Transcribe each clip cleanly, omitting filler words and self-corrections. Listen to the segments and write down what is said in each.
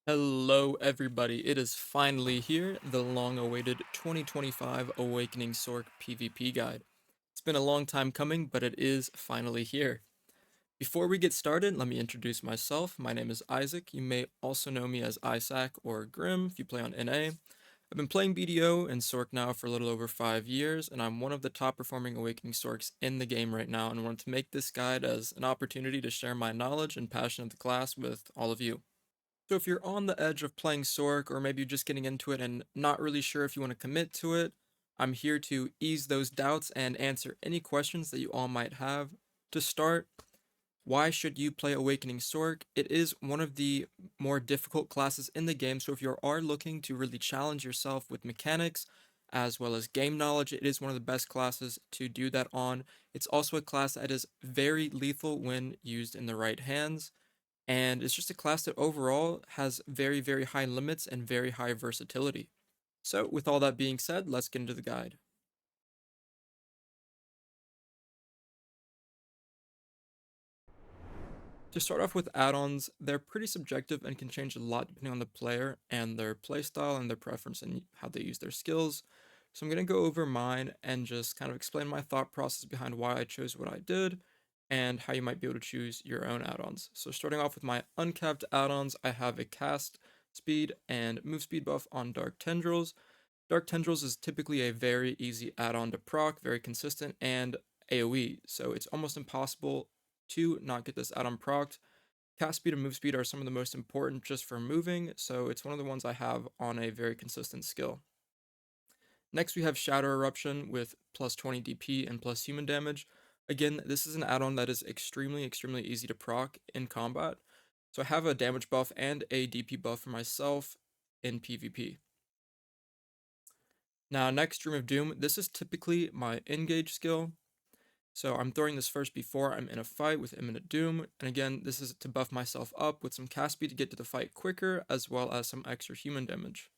Hello everybody, it is finally here, the long-awaited 2025 Awakening Sorc PvP guide. It's been a long time coming, but it is finally here. Before we get started, let me introduce myself. My name is Isaac. You may also know me as Isaac or Grim if you play on NA. I've been playing BDO and Sorc now for a little over 5 years, and I'm one of the top performing Awakening Sorcs in the game right now, and wanted to make this guide as an opportunity to share my knowledge and passion of the class with all of you. So if you're on the edge of playing Sorc, or maybe you're just getting into it and not really sure if you want to commit to it, I'm here to ease those doubts and answer any questions that you all might have. To start, why should you play Awakening Sorc? It is one of the more difficult classes in the game, so if you are looking to really challenge yourself with mechanics as well as game knowledge, it is one of the best classes to do that on. It's also a class that is very lethal when used in the right hands. And it's just a class that overall has very, very high limits and very high versatility. So with all that being said, let's get into the guide. To start off with add-ons, they're pretty subjective and can change a lot depending on the player and their playstyle and their preference and how they use their skills. So I'm going to go over mine and just kind of explain my thought process behind why I chose what I did and how you might be able to choose your own add-ons. So starting off with my uncapped add-ons, I have a cast speed and move speed buff on Dark Tendrils. Dark Tendrils is typically a very easy add-on to proc, very consistent, and AoE, so it's almost impossible to not get this add-on procced. Cast speed and move speed are some of the most important just for moving, so it's one of the ones I have on a very consistent skill. Next we have Shadow Eruption with plus 20 DP and plus human damage. Again, this is an add-on that is extremely easy to proc in combat. So I have a damage buff and a DP buff for myself in PvP. Now next, Dream of Doom. This is typically my engage skill. So I'm throwing this first before I'm in a fight with Imminent Doom, and again, this is to buff myself up with some cast speed to get to the fight quicker, as well as some extra human damage.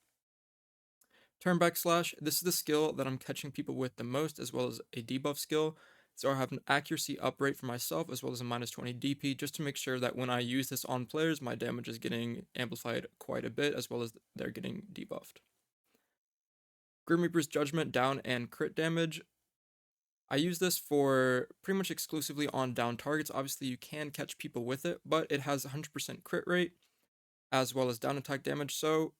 Turnback Slash, this is the skill that I'm catching people with the most, as well as a debuff skill. So I have an accuracy up rate for myself, as well as a minus 20 DP, just to make sure that when I use this on players, my damage is getting amplified quite a bit, as well as they're getting debuffed. Grim Reaper's Judgment down and crit damage. I use this for pretty much exclusively on down targets. Obviously, you can catch people with it, but it has 100% crit rate as well as down attack damage, so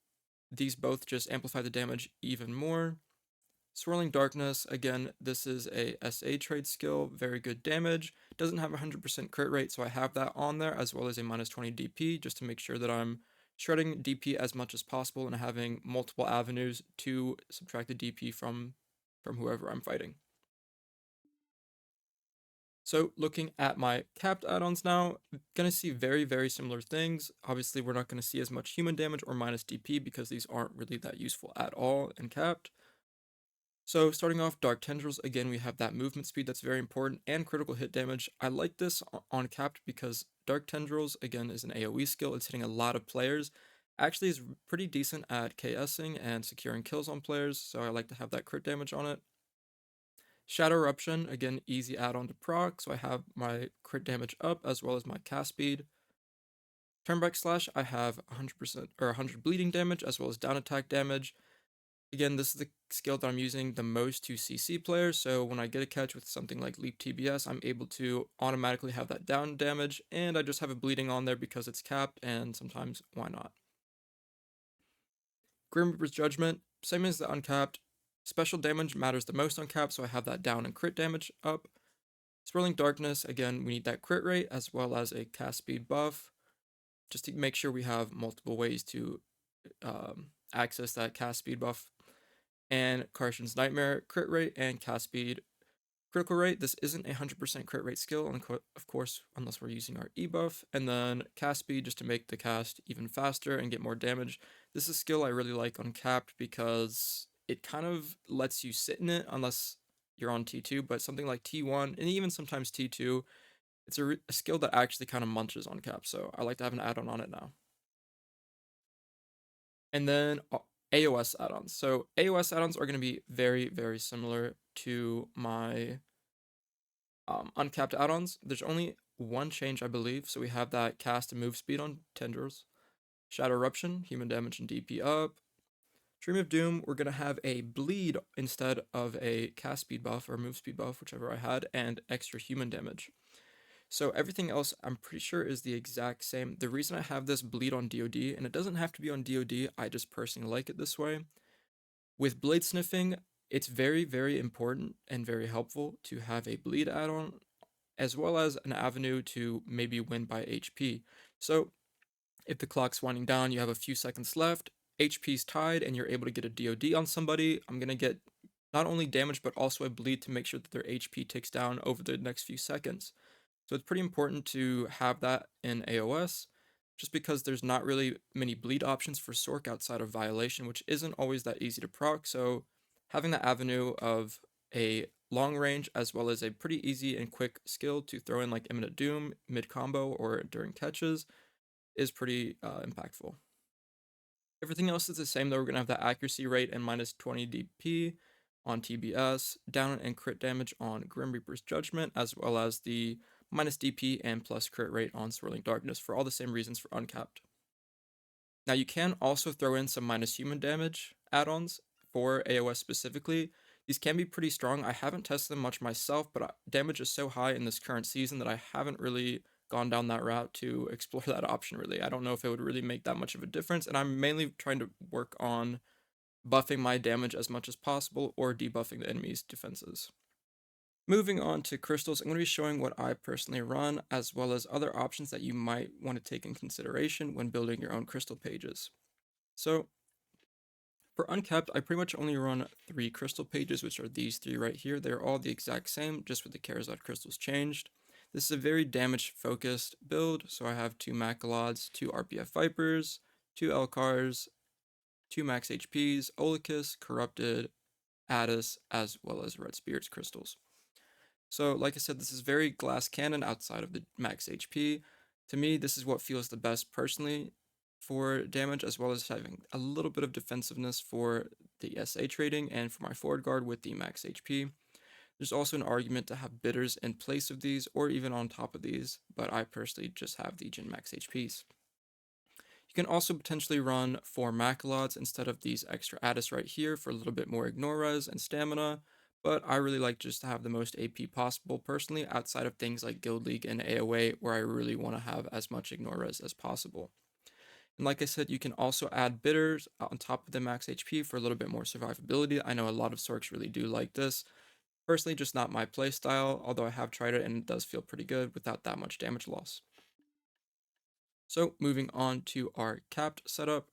these both just amplify the damage even more. Swirling Darkness, again, this is a SA trade skill, very good damage. Doesn't have 100% crit rate, so I have that on there, as well as a minus 20 DP, just to make sure that I'm shredding DP as much as possible and having multiple avenues to subtract the DP from whoever I'm fighting. So looking at my capped add-ons now, gonna see very similar things. Obviously, we're not gonna see as much human damage or minus DP because these aren't really that useful at all in capped. So starting off Dark Tendrils, again, we have that movement speed that's very important and critical hit damage. I like this on capped because Dark Tendrils, again, is an AoE skill. It's hitting a lot of players. Actually is pretty decent at KSing and securing kills on players, so I like to have that crit damage on it. Shadow Eruption, again, easy add-on to proc, so I have my crit damage up as well as my cast speed. Turnback Slash, I have 100% or 100 bleeding damage as well as down attack damage. Again, this is the skill that I'm using the most to CC players, so when I get a catch with something like Leap TBS, I'm able to automatically have that down damage, and I just have a bleeding on there because it's capped, and sometimes why not. Grim Reaper's Judgment, same as the uncapped. Special damage matters the most on cap, so I have that down and crit damage up. Swirling Darkness, again, we need that crit rate as well as a cast speed buff, just to make sure we have multiple ways to access that cast speed buff. And Cartian's Nightmare, crit rate and cast speed. Critical rate, this isn't a 100% crit rate skill, of course, unless we're using our E buff. And then cast speed, just to make the cast even faster and get more damage. This is a skill I really like on capped because it kind of lets you sit in it unless you're on T2, but something like T1 and even sometimes T2, it's a skill that actually kind of munches on cap, so I like to have an add-on on it now. And then AOS add-ons. So AOS add-ons are going to be very similar to my uncapped add-ons. There's only one change, I believe. So we have that cast and move speed on Tendrils. Shadow Eruption, human damage and DP up. Dream of Doom, we're going to have a bleed instead of a cast speed buff or move speed buff, whichever I had, and extra human damage. So everything else I'm pretty sure is the exact same. The reason I have this bleed on DoD, and it doesn't have to be on DoD, I just personally like it this way. With blade sniffing, it's very, very important and very helpful to have a bleed add-on, as well as an avenue to maybe win by HP. So if the clock's winding down, you have a few seconds left, HP's tied, and you're able to get a DoD on somebody, I'm going to get not only damage, but also a bleed to make sure that their HP ticks down over the next few seconds. So it's pretty important to have that in AOS, just because there's not really many bleed options for Sorc outside of Violation, which isn't always that easy to proc. So having the avenue of a long range as well as a pretty easy and quick skill to throw in like Imminent Doom mid combo or during catches is pretty impactful. Everything else is the same though. We're going to have the accuracy rate and minus 20 DP on TBS, down and crit damage on Grim Reaper's Judgment, as well as the minus DP and plus crit rate on Swirling Darkness for all the same reasons for Uncapped. Now you can also throw in some minus human damage add-ons for AOS specifically. These can be pretty strong. I haven't tested them much myself, but damage is so high in this current season that I haven't really gone down that route to explore that option really. I don't know if it would really make that much of a difference, and I'm mainly trying to work on buffing my damage as much as possible or debuffing the enemy's defenses. Moving on to crystals, I'm going to be showing what I personally run, as well as other options that you might want to take in consideration when building your own crystal pages. So, for Uncapped, I pretty much only run 3 crystal pages, which are these 3 right here. They're all the exact same, just with the Charizard crystals changed. This is a very damage-focused build, so I have 2 Macalods, 2 RPF Vipers, 2 Elcars, 2 max HPs, Olicus, Corrupted, Addis, as well as Red Spirits crystals. So, like I said, this is very glass cannon outside of the max HP. To me, this is what feels the best personally for damage, as well as having a little bit of defensiveness for the SA trading and for my forward guard with the max HP. There's also an argument to have bitters in place of these or even on top of these, but I personally just have the Gen max HPs. You can also potentially run 4 Macalods instead of these extra Addis right here for a little bit more ignore res and stamina, but I really like just to have the most AP possible personally outside of things like Guild League and AOA where I really want to have as much ignore res as possible. And like I said, you can also add bitters on top of the max HP for a little bit more survivability. I know a lot of Sorcs really do like this. Personally, just not my playstyle, although I have tried it and it does feel pretty good without that much damage loss. So moving on to our capped setup.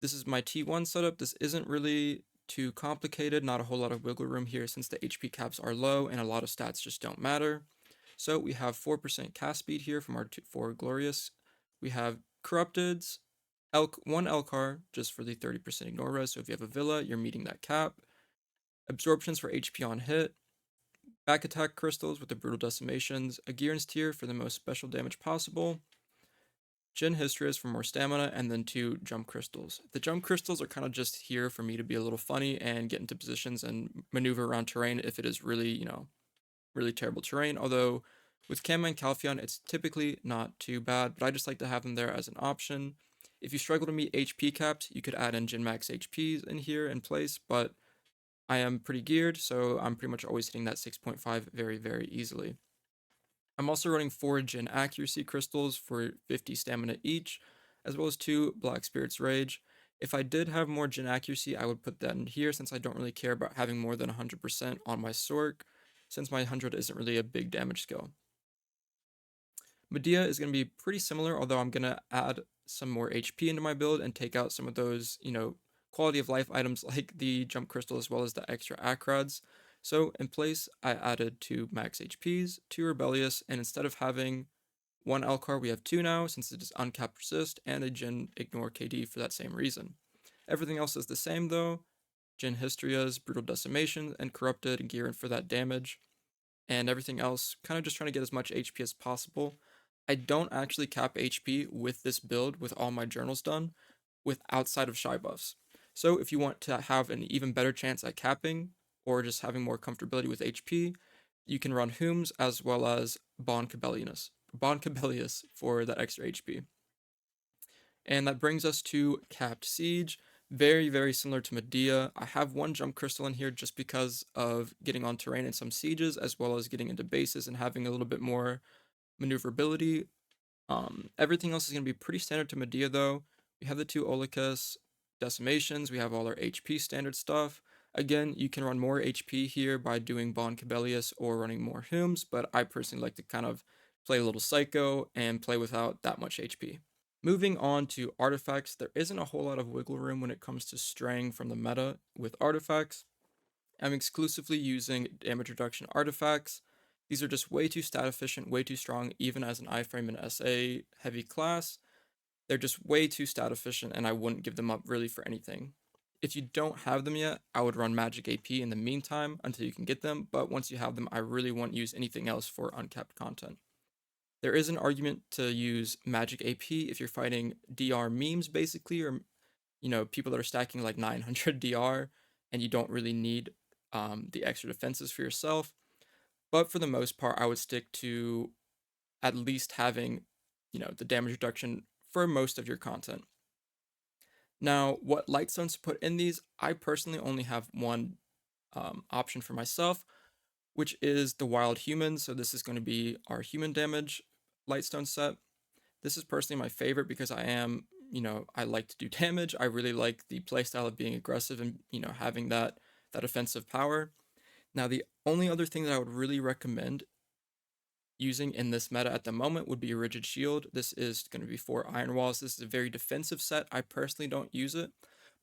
This is my T1 setup. This isn't really too complicated, not a whole lot of wiggle room here since the HP caps are low and a lot of stats just don't matter. So we have 4% cast speed here from our 4 Glorious. We have Corrupteds, 1 Elcar just for the 30% ignore res, so if you have a Villa, you're meeting that cap. Absorptions for HP on hit. Back attack crystals with the Brutal Decimations, a Gearin's Tear for the most special damage possible, Gen Historias for more stamina, and then 2 Jump Crystals. The Jump Crystals are kind of just here for me to be a little funny and get into positions and maneuver around terrain if it is really, really terrible terrain. Although with Cam and Calpheon, it's typically not too bad, but I just like to have them there as an option. If you struggle to meet HP caps, you could add in Gen Max HPs in here in place, but I am pretty geared, so I'm pretty much always hitting that 6.5 very, very easily. I'm also running 4 Gen Accuracy Crystals for 50 stamina each, as well as 2 Black Spirit's Rage. If I did have more Gen Accuracy, I would put that in here since I don't really care about having more than 100% on my Sorc, since my 100 isn't really a big damage skill. Medea is going to be pretty similar, although I'm going to add some more HP into my build and take out some of those, quality of life items like the Jump Crystal as well as the extra Acrods. So in place, I added 2 max HPs, 2 Rebellious, and instead of having 1 Elcar, we have 2 now since it is Uncapped Persist and a Gen Ignore KD for that same reason. Everything else is the same though. Gen Historias, Brutal Decimation, and Corrupted and Gearin for that damage. And everything else, kind of just trying to get as much HP as possible. I don't actually cap HP with this build with all my journals done, with outside of shy buffs. So if you want to have an even better chance at capping, or just having more comfortability with HP, you can run Humes as well as Bon Cabellius for that extra HP. And that brings us to Capped Siege. Very, very similar to Medea. I have one jump crystal in here just because of getting on terrain in some sieges, as well as getting into bases and having a little bit more maneuverability. Everything else is going to be pretty standard to Medea, though. We have the two Olycus decimations. We have all our HP standard stuff. Again, you can run more HP here by doing Bon Cabellius or running more Humes, but I personally like to kind of play a little Psycho and play without that much HP. Moving on to artifacts, there isn't a whole lot of wiggle room when it comes to straying from the meta with artifacts. I'm exclusively using damage reduction artifacts. These are just way too stat efficient, way too strong, even as an iframe and SA heavy class. They're just way too stat efficient, and I wouldn't give them up really for anything. If you don't have them yet, I would run Magic AP in the meantime until you can get them, but once you have them, I really won't use anything else for uncapped content. There is an argument to use Magic AP if you're fighting DR memes, basically, or people that are stacking like 900 DR, and you don't really need the extra defenses for yourself. But for the most part, I would stick to at least having, the damage reduction for most of your content. Now, what Lightstones to put in these, I personally only have one option for myself, which is the Wild Human. So this is going to be our human damage Lightstone set. This is personally my favorite because I like to do damage. I really like the playstyle of being aggressive and, having that offensive power. Now, the only other thing that I would really recommend using in this meta at the moment would be a Rigid Shield. This is going to be for Iron Walls. This is a very defensive set. I personally don't use it,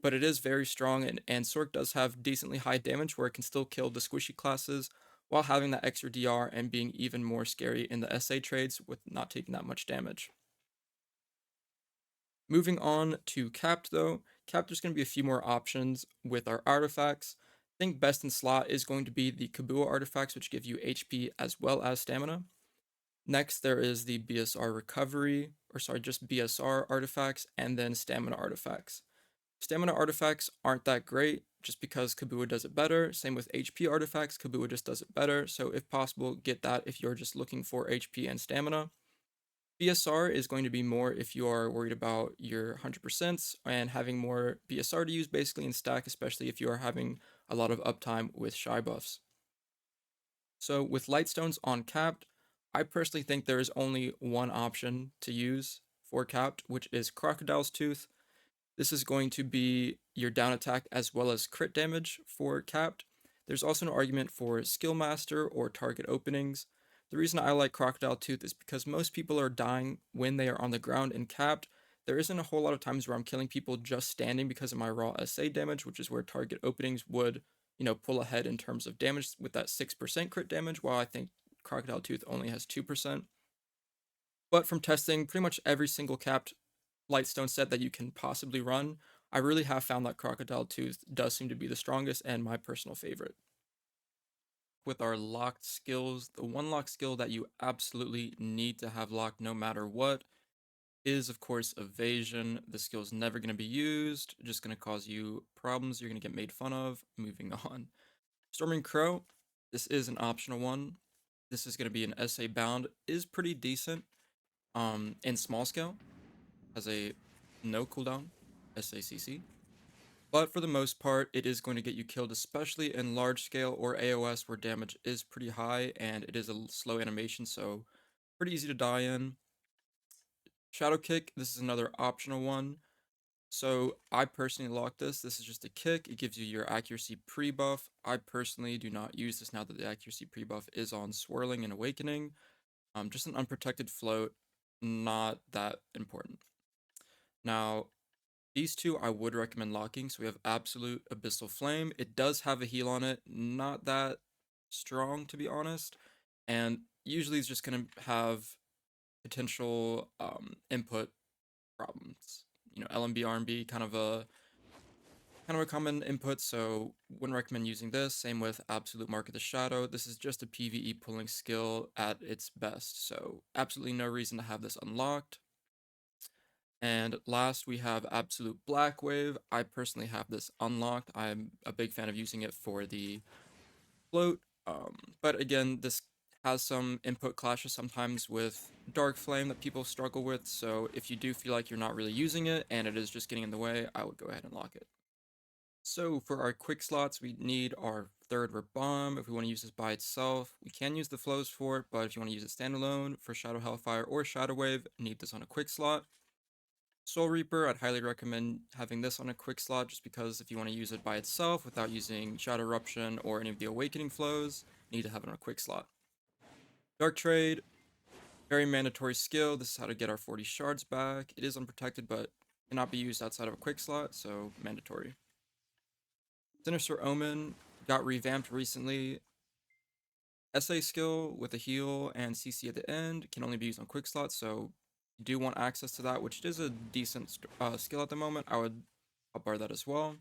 but it is very strong, and Sorc does have decently high damage where it can still kill the squishy classes while having that extra DR and being even more scary in the SA trades with not taking that much damage. Moving on to Capped, though. Capped, there's going to be a few more options with our artifacts. I think best in slot is going to be the Kabua artifacts, which give you HP as well as stamina. Next, there is the BSR recovery, or sorry, just BSR artifacts, and then stamina artifacts. Stamina artifacts aren't that great just because Kabua does it better. Same with HP artifacts, Kabua just does it better. So if possible, get that if you're just looking for HP and stamina. BSR is going to be more if you are worried about your 100% and having more BSR to use basically in stack, especially if you are having a lot of uptime with shy buffs. So with Lightstones on capped, I personally think there is only one option to use for capped, which is Crocodile's Tooth. This is going to be your down attack as well as crit damage for capped. There's also an argument for Skill Master or target openings. The reason I like Crocodile Tooth is because most people are dying when they are on the ground and capped. There isn't a whole lot of times where I'm killing people just standing because of my raw SA damage, which is where target openings would, pull ahead in terms of damage with that 6% crit damage, while I think Crocodile Tooth only has 2%. But from testing pretty much every single capped Lightstone set that you can possibly run, I really have found that Crocodile Tooth does seem to be the strongest and my personal favorite. With our locked skills, the one locked skill that you absolutely need to have locked no matter what is, of course, Evasion. The skill is never going to be used, just going to cause you problems. You're going to get made fun of. Moving on. Storming Crow, this is an optional one. This is going to be an SA bound, is pretty decent in small scale, has a no cooldown SACC. But for the most part, it is going to get you killed, especially in large scale or AOS where damage is pretty high and it is a slow animation, so pretty easy to die in. Shadow Kick, this is another optional one. So I personally lock this. This is just a kick. It gives you your accuracy pre-buff. I personally do not use this now that the accuracy pre-buff is on Swirling and Awakening. Just an unprotected float, not that important. Now, these two I would recommend locking. So we have Absolute Abyssal Flame. It does have a heal on it, not that strong to be honest. And usually it's just going to have potential input problems. LMB, RMB, kind of a common input, so wouldn't recommend using this. Same with Absolute Mark of the Shadow. This is just a PvE pulling skill at its best, so absolutely no reason to have this unlocked. And last, we have Absolute Black Wave. I personally have this unlocked. I'm a big fan of using it for the float, but again, this has some input clashes sometimes with Dark Flame that people struggle with, so if you do feel like you're not really using it and it is just getting in the way, I would go ahead and lock it. So for our Quickslots, we need our third Rabam. If we want to use this by itself, we can use the flows for it, but if you want to use it standalone for Shadow Hellfire or Shadow Wave, need this on a Quickslot. Soul Reaper, I'd highly recommend having this on a Quickslot just because if you want to use it by itself without using Shadow Eruption or any of the Awakening flows, you need to have it on a Quickslot. Dark Trade, very mandatory skill. This is how to get our 40 shards back. It is unprotected, but cannot be used outside of a Quickslot, so mandatory. Sinister Omen got revamped recently. SA skill with a heal and CC at the end can only be used on Quickslot, so you do want access to that, which is a decent skill at the moment. I would hotbar that as well.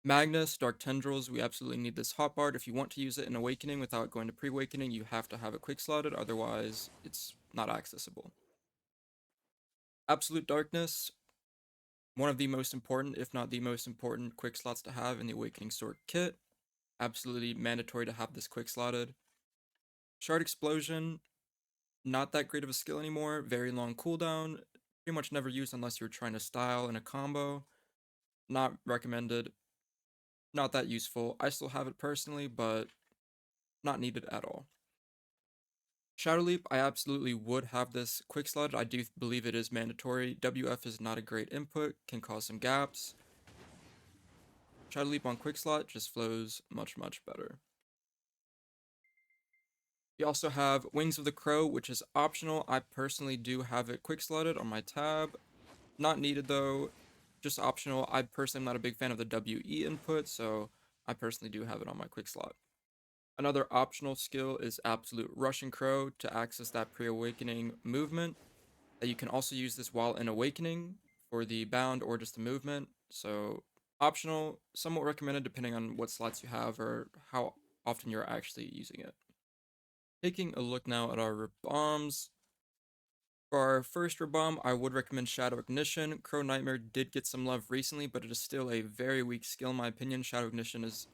Magnus, Dark Tendrils, we absolutely need this hotbarred. If you want to use it in Awakening without going to pre-Awakening, you have to have it quick-slotted, otherwise it's not accessible. Absolute Darkness, one of the most important, if not the most important, quick slots to have in the Awakening Sorc kit. Absolutely mandatory to have this quick-slotted. Shard Explosion, not that great of a skill anymore, very long cooldown, pretty much never used unless you're trying to style in a combo. Not recommended, not that useful. I still have it personally, but not needed at all. Shadow Leap, I absolutely would have this quick slotted. I do believe it is mandatory. WF is not a great input, can cause some gaps. Shadow Leap on quick slot just flows much, much better. We also have Wings of the Crow, which is optional. I personally do have it quick slotted on my tab. Not needed though, just optional. I personally am not a big fan of the WE input, so I personally do have it on my quick slot. Another optional skill is Absolute Rushing Crow to access that pre-awakening movement. You can also use this while in Awakening for the bound or just the movement. So optional, somewhat recommended depending on what slots you have or how often you're actually using it. Taking a look now at our Rabams. For our first Rabam, I would recommend Shadow Ignition. Crow Nightmare did get some love recently, but it is still a very weak skill in my opinion. Shadow Ignition is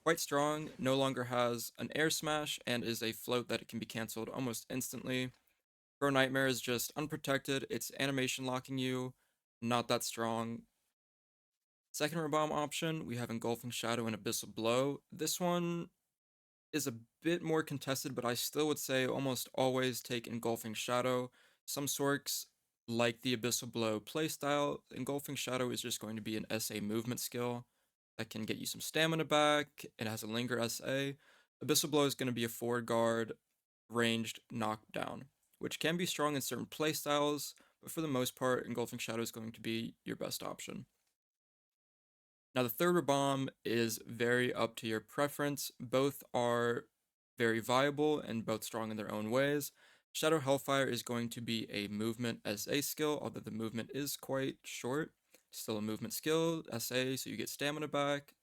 quite strong, no longer has an air smash, and is a float that it can be cancelled almost instantly. Crow Nightmare is just unprotected, it's animation locking you, not that strong. Second Rabam option, we have Engulfing Shadow and Abyssal Blow. This one is a bit more contested, but I still would say almost always take Engulfing Shadow. Some Sorcs like the Abyssal Blow playstyle. Engulfing Shadow is just going to be an SA movement skill that can get you some stamina back. It has a Linger SA. Abyssal Blow is going to be a forward guard, ranged knockdown, which can be strong in certain playstyles, but for the most part, Engulfing Shadow is going to be your best option. Now, the third Rabam is very up to your preference. Both are very viable and both strong in their own ways. Shadow Hellfire is going to be a movement SA skill, although the movement is quite short. Still a movement skill, SA, so you get stamina back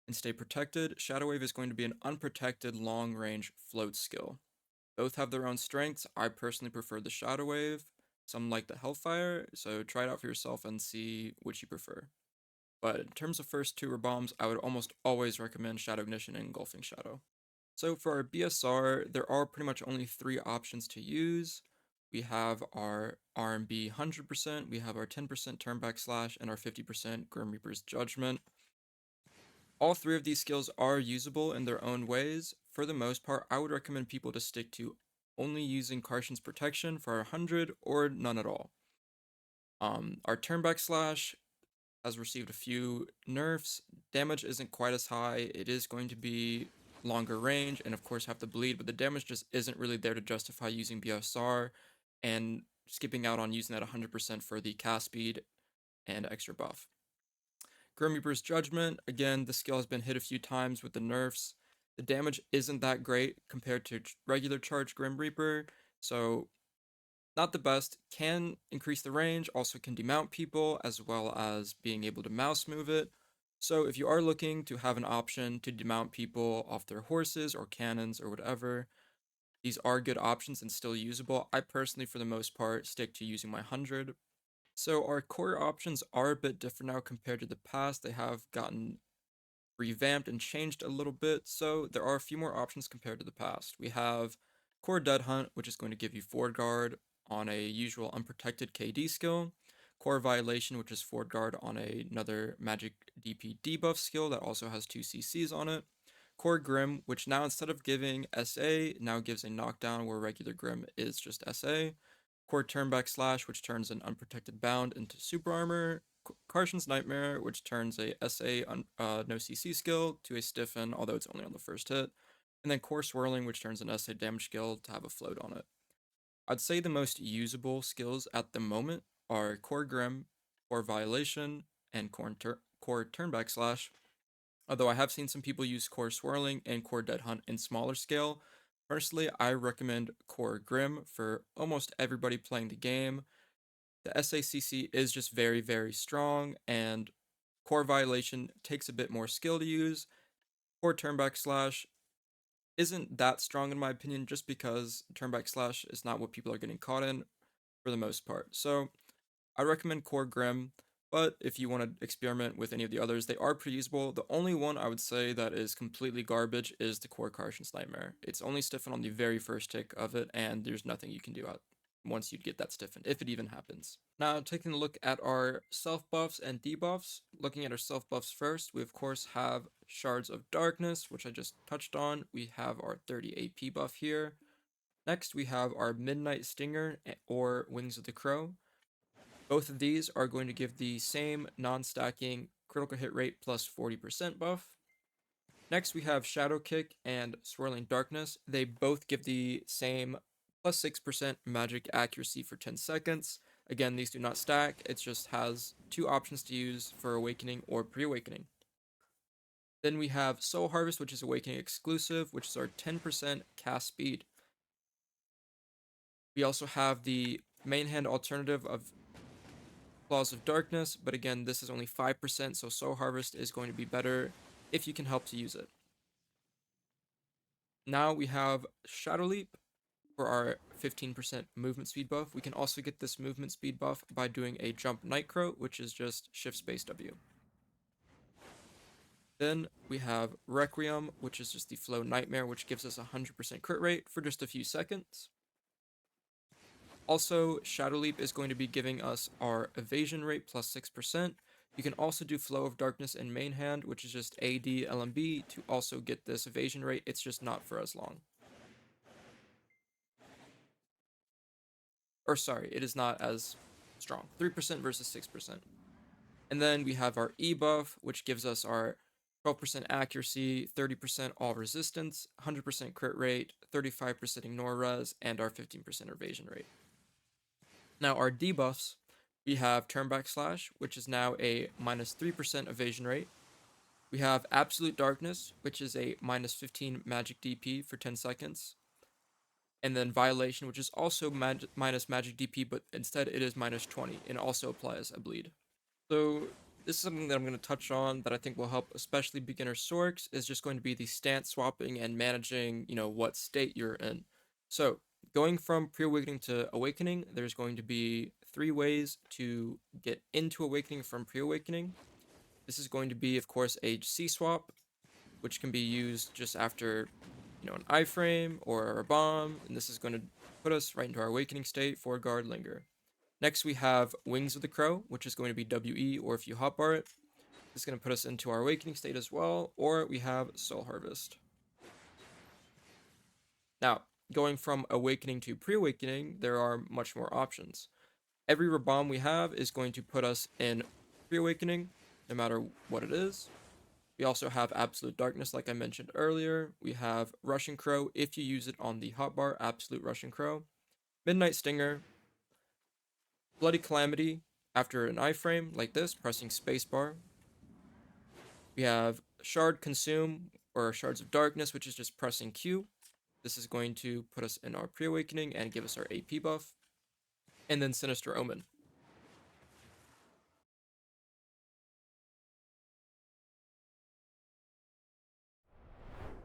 and stay protected. Shadow Wave is going to be an unprotected long-range float skill. Both have their own strengths. I personally prefer the Shadow Wave. Some like the Hellfire, so try it out for yourself and see which you prefer. But in terms of first two Rabams, I would almost always recommend Shadow Ignition and Engulfing Shadow. So for our BSR, there are pretty much only three options to use. We have our RMB 100%, we have our 10% Turnback Slash, and our 50% Grim Reaper's Judgment. All three of these skills are usable in their own ways. For the most part, I would recommend people to stick to only using Cartian's Protection for 100 or none at all. Our Turnback Slash has received a few nerfs. Damage isn't quite as high. It is going to be longer range and of course have to bleed, but the damage just isn't really there to justify using BSR and skipping out on using that 100% for the cast speed and extra buff. Grim Reaper's Judgment, again, the skill has been hit a few times with the nerfs. The damage isn't that great compared to regular charge Grim Reaper, so not the best. Can increase the range, also can demount people, as well as being able to mouse move it. So if you are looking to have an option to demount people off their horses or cannons or whatever, these are good options and still usable. I personally, for the most part, stick to using my 100. So our core options are a bit different now compared to the past. They have gotten revamped and changed a little bit, so there are a few more options compared to the past. We have Core Dead Hunt, which is going to give you Ford Guard on a usual unprotected KD skill. Core Violation, which is Ford Guard on another Magic DP debuff skill that also has 2 CCs on it. Core Grim, which now instead of giving SA, now gives a knockdown where regular Grim is just SA. Core Turnback Slash, which turns an unprotected bound into super armor. Cartian's Nightmare, which turns a SA no CC skill to a stiffen, although it's only on the first hit. And then Core Swirling, which turns an SA damage skill to have a float on it. I'd say the most usable skills at the moment are Core Grim, Core Violation, and Core Turnback Slash. Although I have seen some people use Core Swirling and Core Dead Hunt in smaller scale. Personally, I recommend Core Grim for almost everybody playing the game. The SACC is just very, very strong, and Core Violation takes a bit more skill to use. Core Turnback Slash isn't that strong in my opinion, just because Turnback Slash is not what people are getting caught in for the most part. So I recommend Core Grim, but if you want to experiment with any of the others, they are pretty usable. The only one I would say that is completely garbage is the Core Cartian's Nightmare. It's only stiffened on the very first tick of it, and there's nothing you can do once you get that stiffened, if it even happens. Now, taking a look at our self buffs and debuffs, looking at our self buffs first, we of course have Shards of Darkness, which I just touched on. We have our 30 AP buff here. Next, we have our Midnight Stinger or Wings of the Crow. Both of these are going to give the same non-stacking critical hit rate plus 40% buff. Next, we have Shadow Kick and Swirling Darkness. They both give the same plus 6% magic accuracy for 10 seconds. Again, these do not stack. It just has 2 options to use for Awakening or Pre-Awakening. Then we have Soul Harvest, which is Awakening exclusive, which is our 10% cast speed. We also have the main hand alternative of Claws of Darkness, but again, this is only 5%, so Soul Harvest is going to be better if you can help to use it. Now we have Shadow Leap for our 15% movement speed buff. We can also get this movement speed buff by doing a Jump Nightcrow, which is just Shift Space W. Then we have Requiem, which is just the Flow Nightmare, which gives us a 100% crit rate for just a few seconds. Also, Shadow Leap is going to be giving us our evasion rate plus 6%. You can also do Flow of Darkness in main hand, which is just AD LMB to also get this evasion rate. It's just not for as long. Or sorry, it is not as strong. 3% versus 6%. And then we have our E buff, which gives us our 12% accuracy, 30% all resistance, 100% crit rate, 35% ignore res, and our 15% evasion rate. Now our debuffs, we have Turnback Slash, which is now a minus 3% evasion rate. We have Absolute Darkness, which is a minus 15 magic DP for 10 seconds. And then Violation, which is also minus magic DP, but instead it is minus 20, and also applies a bleed. So this is something that I'm going to touch on that I think will help especially beginner Sorcs, is just going to be the stance swapping and managing, what state you're in. So going from pre-awakening to awakening, there's going to be 3 ways to get into awakening from pre-awakening. This is going to be, of course, a C swap, which can be used just after, an iframe or a bomb, and this is going to put us right into our awakening state for guard linger. Next, we have Wings of the Crow, which is going to be WE, or if you hotbar it, this is going to put us into our awakening state as well, or we have Soul Harvest. Now, going from awakening to pre-awakening, there are much more options. Every Rabam we have is going to put us in pre-awakening, no matter what it is. We also have Absolute Darkness, like I mentioned earlier. We have Russian Crow, if you use it on the hotbar, Absolute Russian Crow. Midnight Stinger. Bloody Calamity, after an iframe, like this, pressing spacebar. We have Shard Consume, or Shards of Darkness, which is just pressing Q. This is going to put us in our pre-awakening and give us our AP buff. And then Sinister Omen.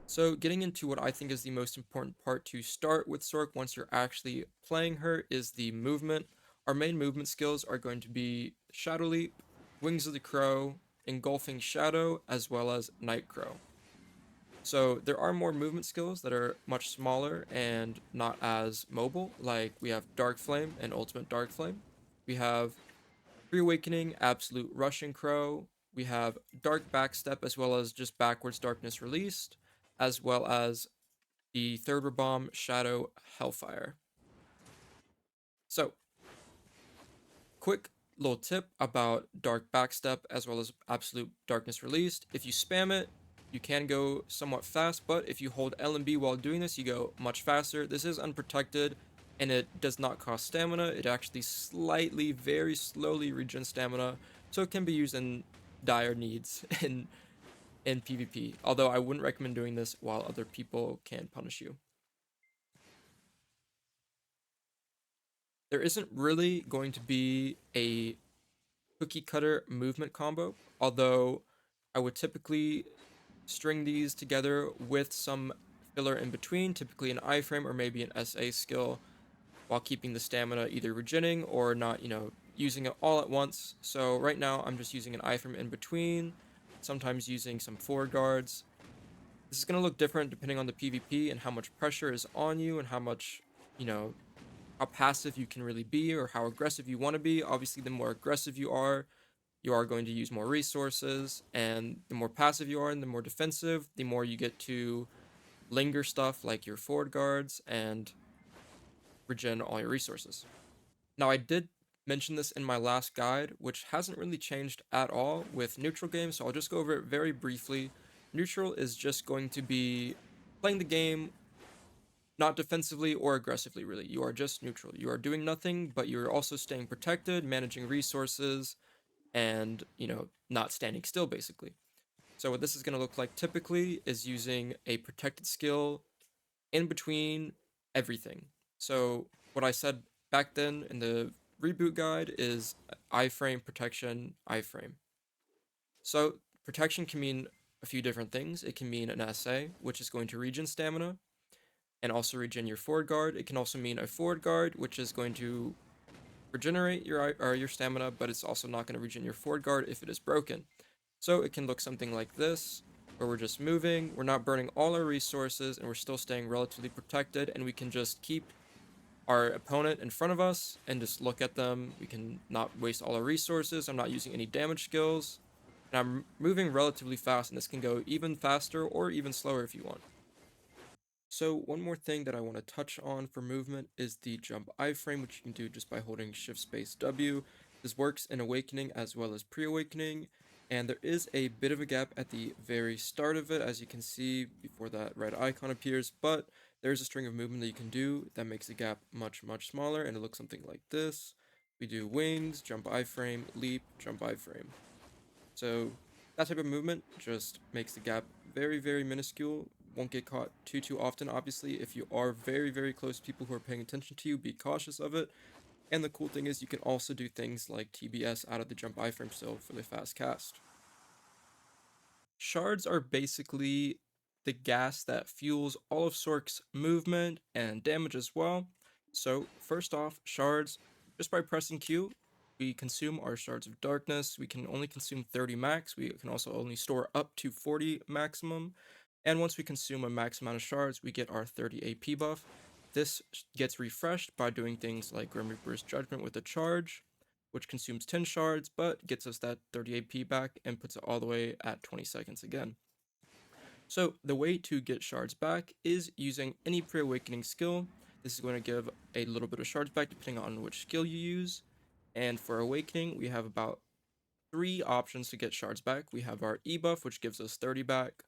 So getting into what I think is the most important part to start with Sorc once you're actually playing her is the movement. Our main movement skills are going to be Shadow Leap, Wings of the Crow, Engulfing Shadow, as well as Nightcrow. So there are more movement skills that are much smaller and not as mobile, like we have Dark Flame and Ultimate Dark Flame. We have Reawakening, Absolute Rushing Crow. We have Dark Backstep, as well as just Backwards Darkness Released, as well as the third Rabam, Shadow Hellfire. So, quick little tip about Dark Backstep as well as Absolute Darkness Released. If you spam it, you can go somewhat fast, but if you hold L and B while doing this, you go much faster. This is unprotected, and it does not cost stamina. It actually slightly, very slowly regens stamina, so it can be used in dire needs in PvP. Although I wouldn't recommend doing this while other people can punish you. There isn't really going to be a cookie cutter movement combo, although I would typically string these together with some filler in between, typically an iframe or maybe an SA skill, while keeping the stamina either regenning or not, using it all at once. So right now I'm just using an iframe in between, sometimes using some forward guards. This is going to look different depending on the PvP and how much pressure is on you and how much, how passive you can really be or how aggressive you want to be. Obviously, the more aggressive you are going to use more resources, and the more passive you are and the more defensive, the more you get to linger stuff like your forward guards and regen all your resources. Now, I did mention this in my last guide, which hasn't really changed at all with neutral games, so I'll just go over it very briefly. Neutral is just going to be playing the game not defensively or aggressively, really. You are just neutral. You are doing nothing, but you're also staying protected, managing resources, and, not standing still, basically. So what this is going to look like typically is using a protected skill in between everything. So what I said back then in the reboot guide is iframe, protection, iframe. So protection can mean a few different things. It can mean an SA, which is going to regen stamina and also regen your forward guard. It can also mean a forward guard, which is going to regenerate your stamina, but it's also not going to regen your forward guard if it is broken. So it can look something like this, where we're just moving, we're not burning all our resources, and we're still staying relatively protected, and we can just keep our opponent in front of us and just look at them. We can not waste all our resources. I'm not using any damage skills, and I'm moving relatively fast, and this can go even faster or even slower if you want. So one more thing that I want to touch on for movement is the jump iframe, which you can do just by holding shift space W. This works in awakening as well as pre-awakening, and there is a bit of a gap at the very start of it, as you can see before that red icon appears, but there's a string of movement that you can do that makes the gap much, much smaller, and it looks something like this. We do wings, jump iframe, leap, jump iframe. So that type of movement just makes the gap very, very minuscule. Won't get caught too often. Obviously, if you are very, very close to people who are paying attention to you, be cautious of it. And the cool thing is you can also do things like TBS out of the jump iframe still for the fast cast. Shards are basically the gas that fuels all of Sorc's movement and damage as well. So first off, shards, just by pressing Q, we consume our shards of darkness. We can only consume 30 max. We can also only store up to 40 maximum. And once we consume a max amount of shards, we get our 30 AP buff. This gets refreshed by doing things like Grim Reaper's Judgment with a charge, which consumes 10 shards, but gets us that 30 AP back and puts it all the way at 20 seconds again. So the way to get shards back is using any pre-awakening skill. This is going to give a little bit of shards back depending on which skill you use. And for awakening, we have about 3 options to get shards back. We have our E buff, which gives us 30 back.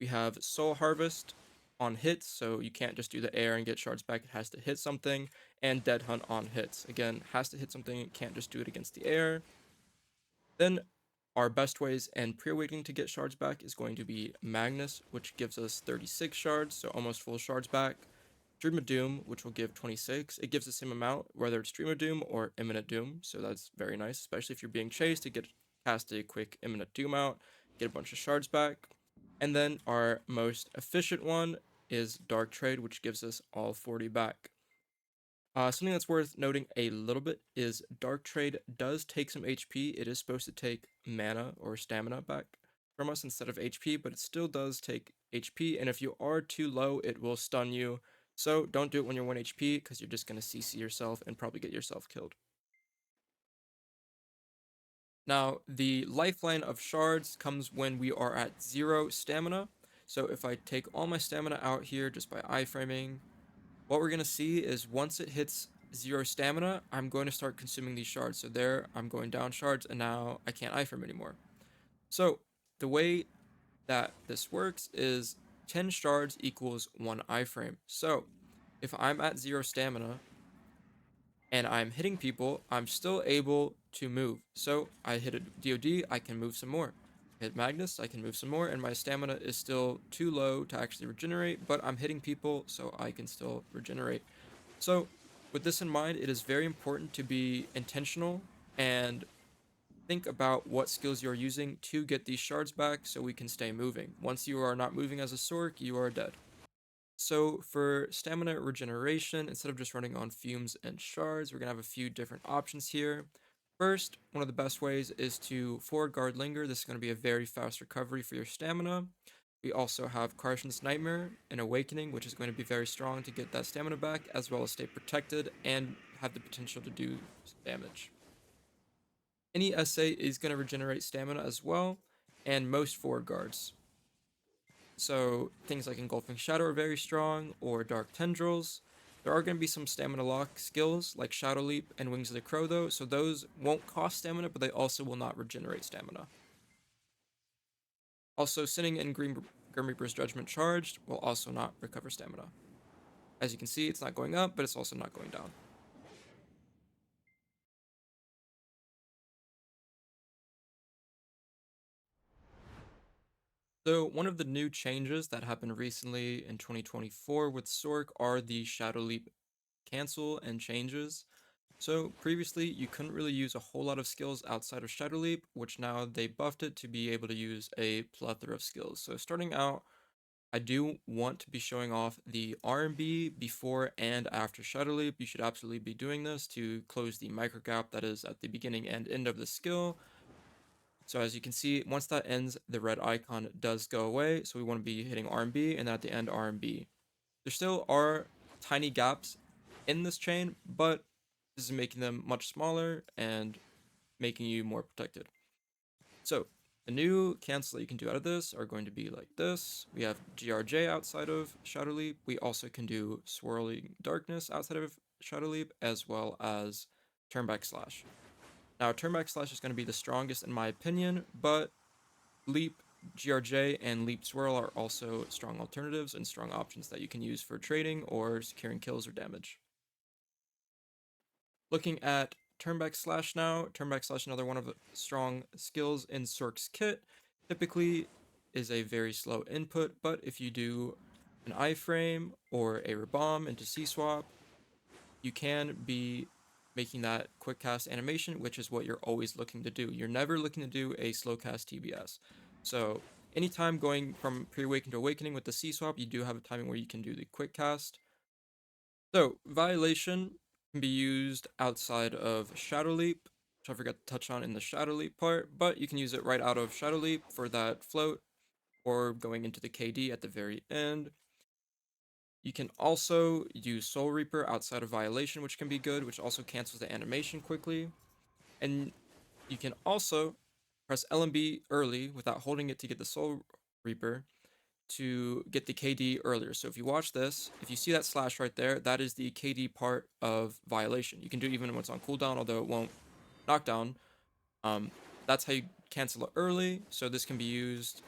We have Soul Harvest on hits, so you can't just do the air and get shards back. It has to hit something. And Dead Hunt on hits. Again, has to hit something. It can't just do it against the air. Then our best ways and pre-awakening to get shards back is going to be Magnus, which gives us 36 shards, so almost full shards back. Dream of Doom, which will give 26. It gives the same amount, whether it's Dream of Doom or Imminent Doom, so that's very nice, especially if you're being chased to get cast a quick Imminent Doom out, get a bunch of shards back. And then our most efficient one is Dark Trade, which gives us all 40 back. Something that's worth noting a little bit is Dark Trade does take some HP. It is supposed to take mana or stamina back from us instead of HP, but it still does take HP, and if you are too low, it will stun you. So don't do it when you're 1 HP, because you're just going to CC yourself and probably get yourself killed. Now, the lifeline of shards comes when we are at 0 stamina. So if I take all my stamina out here just by iframing, what we're going to see is once it hits 0 stamina, I'm going to start consuming these shards. So there, I'm going down shards, and now I can't iframe anymore. So the way that this works is 10 shards equals 1 iframe. So if I'm at 0 stamina and I'm hitting people, I'm still able to move. So I hit a DOD, I can move some more. Hit Magnus, I can move some more, and my stamina is still too low to actually regenerate, but I'm hitting people, so I can still regenerate. So with this in mind, it is very important to be intentional and think about what skills you're using to get these shards back so we can stay moving. Once you are not moving as a Sorc, you are dead. So for stamina regeneration, instead of just running on fumes and shards, we're going to have a few different options here. First, one of the best ways is to forward guard linger. This is going to be a very fast recovery for your stamina. We also have Cartian's Nightmare and Awakening, which is going to be very strong to get that stamina back, as well as stay protected and have the potential to do damage. Any SA is going to regenerate stamina as well, and most forward guards. So things like Engulfing Shadow are very strong, or Dark Tendrils. There are going to be some stamina lock skills like Shadow Leap and Wings of the Crow though, so those won't cost stamina, but they also will not regenerate stamina. Also, Sinning and Grim Reaper's Judgment charged will also not recover stamina. As you can see, it's not going up, but it's also not going down. So one of the new changes that happened recently in 2024 with Sorc are the Shadow Leap cancel and changes. So previously you couldn't really use a whole lot of skills outside of Shadow Leap, which now they buffed it to be able to use a plethora of skills. So starting out, I do want to be showing off the R&B before and after Shadow Leap. You should absolutely be doing this to close the micro gap that is at the beginning and end of the skill. So as you can see, once that ends, the red icon does go away. So we want to be hitting R&B and at the end R&B. There still are tiny gaps in this chain, but this is making them much smaller and making you more protected. So the new cancels that you can do out of this are going to be like this. We have GRJ outside of Shadow Leap. We also can do Swirling Darkness outside of Shadow Leap, as well as Turnback Slash. Now, Turnback Slash is going to be the strongest in my opinion, but Leap, GRJ, and Leap Swirl are also strong alternatives and strong options that you can use for trading or securing kills or damage. Looking at Turnback Slash now, Turnback Slash, another one of the strong skills in Sorc's kit, typically is a very slow input, but if you do an iframe or a Rabam into C-swap, you can be making that quick cast animation, which is what you're always looking to do. You're never looking to do a slow cast TBS. So anytime going from pre-awakening to awakening with the C-swap, you do have a timing where you can do the quick cast. So Violation can be used outside of Shadow Leap, which I forgot to touch on in the Shadow Leap part, but you can use it right out of Shadow Leap for that float, or going into the KD at the very end. You can also use Soul Reaper outside of Violation, which can be good, which also cancels the animation quickly. And you can also press LMB early without holding it to get the Soul Reaper to get the KD earlier. So if you watch this, if you see that slash right there, that is the KD part of Violation. You can do it even when it's on cooldown, although it won't knock down. That's how you cancel it early. So this can be used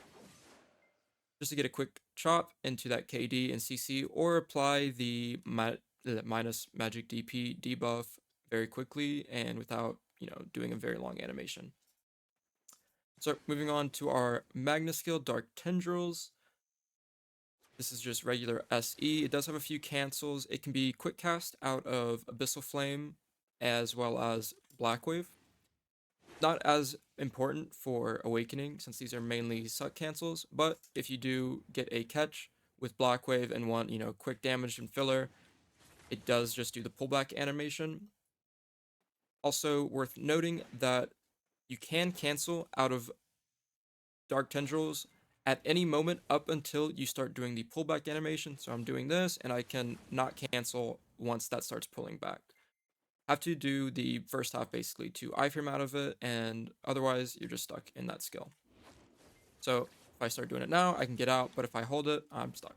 just to get a quick chop into that KD and CC, or apply the minus magic DP debuff very quickly and without, doing a very long animation. So moving on to our Magna skill, Dark Tendrils. This is just regular SE. It does have a few cancels. It can be quick cast out of Abyssal Flame as well as Blackwave. Not as important for Awakening since these are mainly suck cancels, but if you do get a catch with Blackwave and want, quick damage and filler, it does just do the pullback animation. Also worth noting that you can cancel out of Dark Tendrils at any moment up until you start doing the pullback animation. So I'm doing this, and I can not cancel once that starts pulling back. Have to do the first half basically to iframe out of it, and otherwise you're just stuck in that skill. So if I start doing it now, I can get out, but if I hold it, I'm stuck.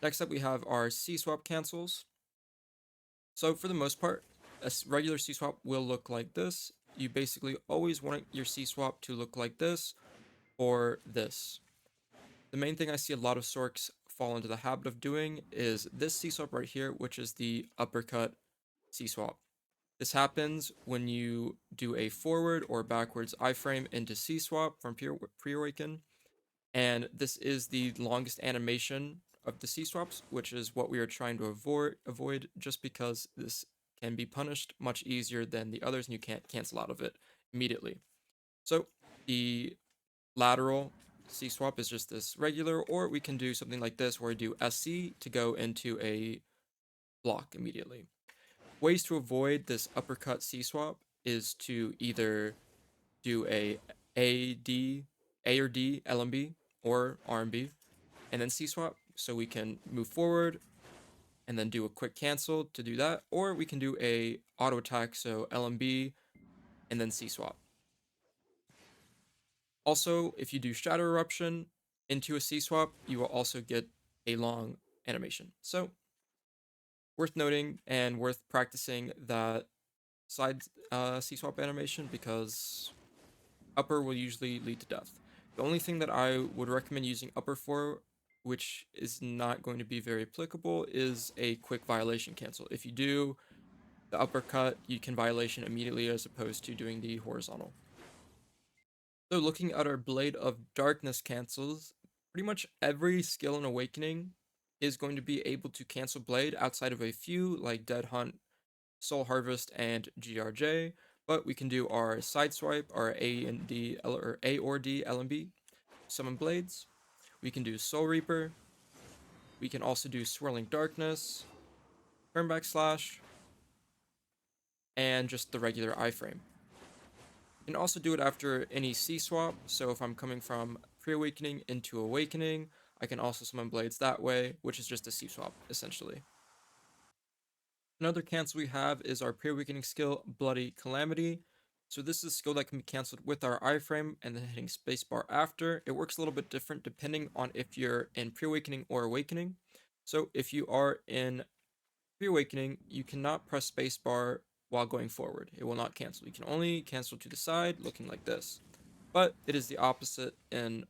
Next up, we have our C-swap cancels. So for the most part, a regular C-swap will look like this. You basically always want your C-swap to look like this or this. The main thing I see a lot of Sorcs fall into the habit of doing is this C-swap right here, which is the uppercut C-swap. This happens when you do a forward or backwards iframe into C-swap from pre-awaken, and this is the longest animation of the C-swaps, which is what we are trying to avoid just because this can be punished much easier than the others and you can't cancel out of it immediately. So the lateral C-swap is just this regular, or we can do something like this where we do SC to go into a block immediately. Ways to avoid this uppercut C-swap is to either do A, D, A or D, LMB, or RMB, and then C-swap, so we can move forward and then do a quick cancel to do that, or we can do a auto attack, so LMB and then C-swap. Also, if you do Shadow Eruption into a C-swap, you will also get a long animation. So, worth noting and worth practicing that side C-swap animation because upper will usually lead to death. The only thing that I would recommend using upper for, which is not going to be very applicable, is a quick violation cancel. If you do the uppercut, you can violation immediately as opposed to doing the horizontal. So looking at our Blade of Darkness cancels, pretty much every skill in Awakening is going to be able to cancel Blade outside of a few like Dead Hunt, Soul Harvest, and GRJ, but we can do our side swipe, our A and D, or A or D LMB, summon blades. We can do Soul Reaper. We can also do Swirling Darkness, Turnback Slash, and just the regular iframe. You can also do it after any C swap, so if I'm coming from pre-awakening into awakening, I can also summon blades that way, which is just a C swap, essentially. Another cancel we have is our pre-awakening skill, Bloody Calamity. So this is a skill that can be cancelled with our iframe and then hitting spacebar after. It works a little bit different depending on if you're in pre-awakening or awakening. So if you are in pre-awakening, you cannot press spacebar while going forward. It will not cancel. You can only cancel to the side, looking like this. But it is the opposite in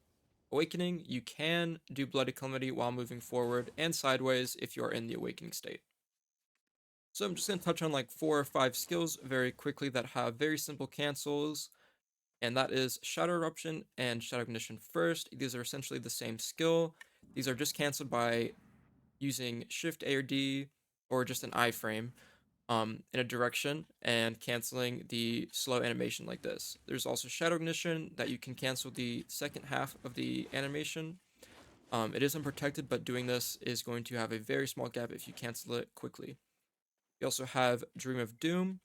awakening. You can do Bloody Calamity while moving forward and sideways if you are in the awakening state. So I'm just going to touch on like 4 or 5 skills very quickly that have very simple cancels, and that is Shadow Eruption and Shadow Ignition first. These are essentially the same skill. These are just canceled by using Shift A or D or just an iframe in a direction and canceling the slow animation like this. There's also Shadow Ignition that you can cancel the second half of the animation. It is unprotected, but doing this is going to have a very small gap if you cancel it quickly. We also have Dream of Doom.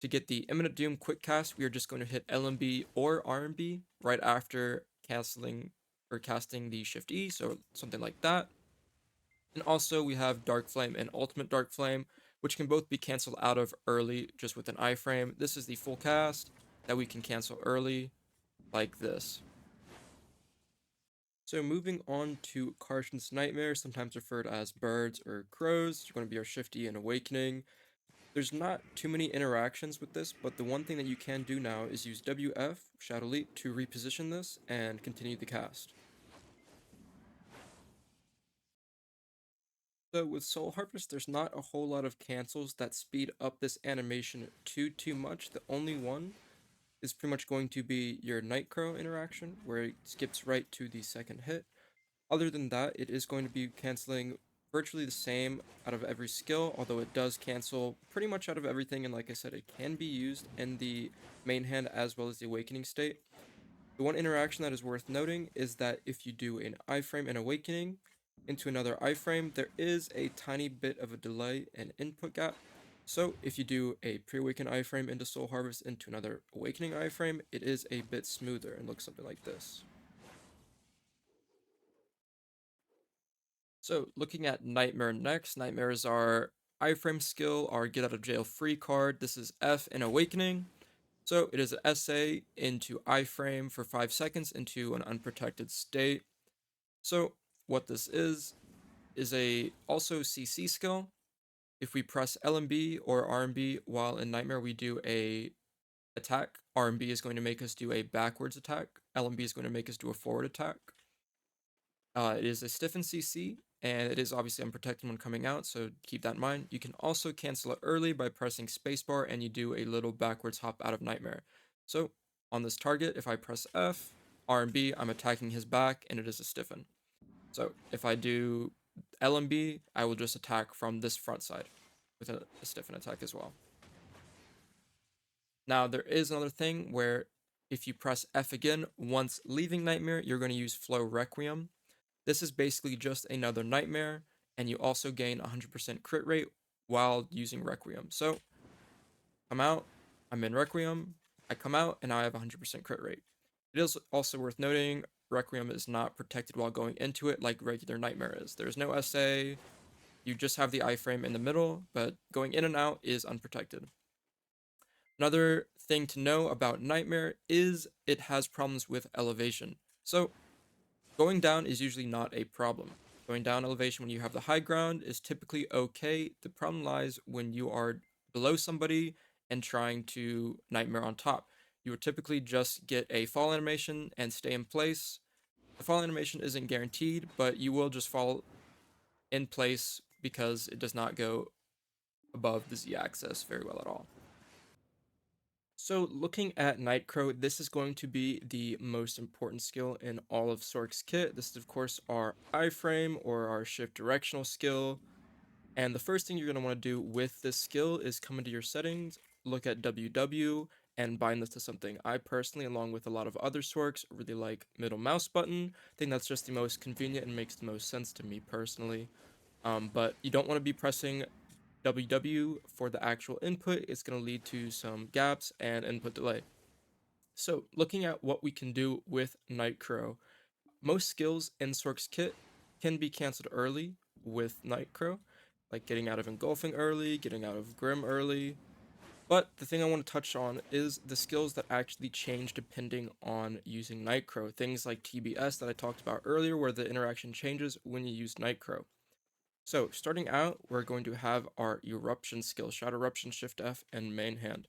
To get the Imminent Doom quick cast, we are just going to hit LMB or RMB right after canceling or casting the Shift E, so something like that. And also we have Dark Flame and Ultimate Dark Flame, which can both be canceled out of early just with an iframe. This is the full cast that we can cancel early like this. So moving on to Cartian's Nightmare, sometimes referred as birds or crows. It's going to be our Shifty and Awakening. There's not too many interactions with this, but the one thing that you can do now is use WF, Shadow Leap, to reposition this and continue the cast. So with Soul Harvest, there's not a whole lot of cancels that speed up this animation too much. The only one is pretty much going to be your Nightcrow interaction, where it skips right to the second hit. Other than that, it is going to be canceling virtually the same out of every skill, although it does cancel pretty much out of everything, and like I said, it can be used in the main hand as well as the awakening state. The one interaction that is worth noting is that if you do an iframe and awakening, into another iframe, there is a tiny bit of a delay and input gap. So if you do a pre-awaken iframe into Soul Harvest into another awakening iframe, it is a bit smoother and looks something like this. So looking at Nightmare next, Nightmare is our iframe skill, our get out of jail free card. This is F in Awakening. So it is an SA into iframe for 5 seconds into an unprotected state. So what this is a also CC skill. If we press LMB or RMB while in Nightmare, we do a attack. RMB is going to make us do a backwards attack. LMB is going to make us do a forward attack. It is a stiffen CC, and it is obviously unprotected when coming out, so keep that in mind. You can also cancel it early by pressing spacebar, and you do a little backwards hop out of Nightmare. So on this target, if I press F, RMB, I'm attacking his back, and it is a stiffen. So if I do LMB, I will just attack from this front side with a stiffen attack as well. Now there is another thing where if you press F again, once leaving Nightmare, you're going to use Flow Requiem. This is basically just another Nightmare, and you also gain 100% crit rate while using Requiem. So come out, I'm in Requiem, I come out, and I have 100% crit rate. It is also worth noting, Requiem is not protected while going into it like regular Nightmare is. There's no SA, you just have the iframe in the middle, but going in and out is unprotected. Another thing to know about Nightmare is it has problems with elevation. So going down is usually not a problem. Going down elevation when you have the high ground is typically okay. The problem lies when you are below somebody and trying to Nightmare on top. You would typically just get a fall animation and stay in place. The fall animation isn't guaranteed, but you will just fall in place because it does not go above the z-axis very well at all. So looking at Nightcrow, this is going to be the most important skill in all of Sorc's kit. This is of course our iframe or our shift directional skill. And the first thing you're going to want to do with this skill is come into your settings, look at WW, and bind this to something. I personally, along with a lot of other Sorcs, really like middle mouse button. I think that's just the most convenient and makes the most sense to me personally. But you don't want to be pressing WW for the actual input. It's going to lead to some gaps and input delay. So looking at what we can do with Nightcrow, most skills in Sorc's kit can be cancelled early with Nightcrow, like getting out of Engulfing early, getting out of Grim early. But the thing I want to touch on is the skills that actually change depending on using Nightcrow. Things like TBS that I talked about earlier, where the interaction changes when you use Nightcrow. So starting out, we're going to have our Eruption skill, Shadow Eruption, Shift F, and main hand.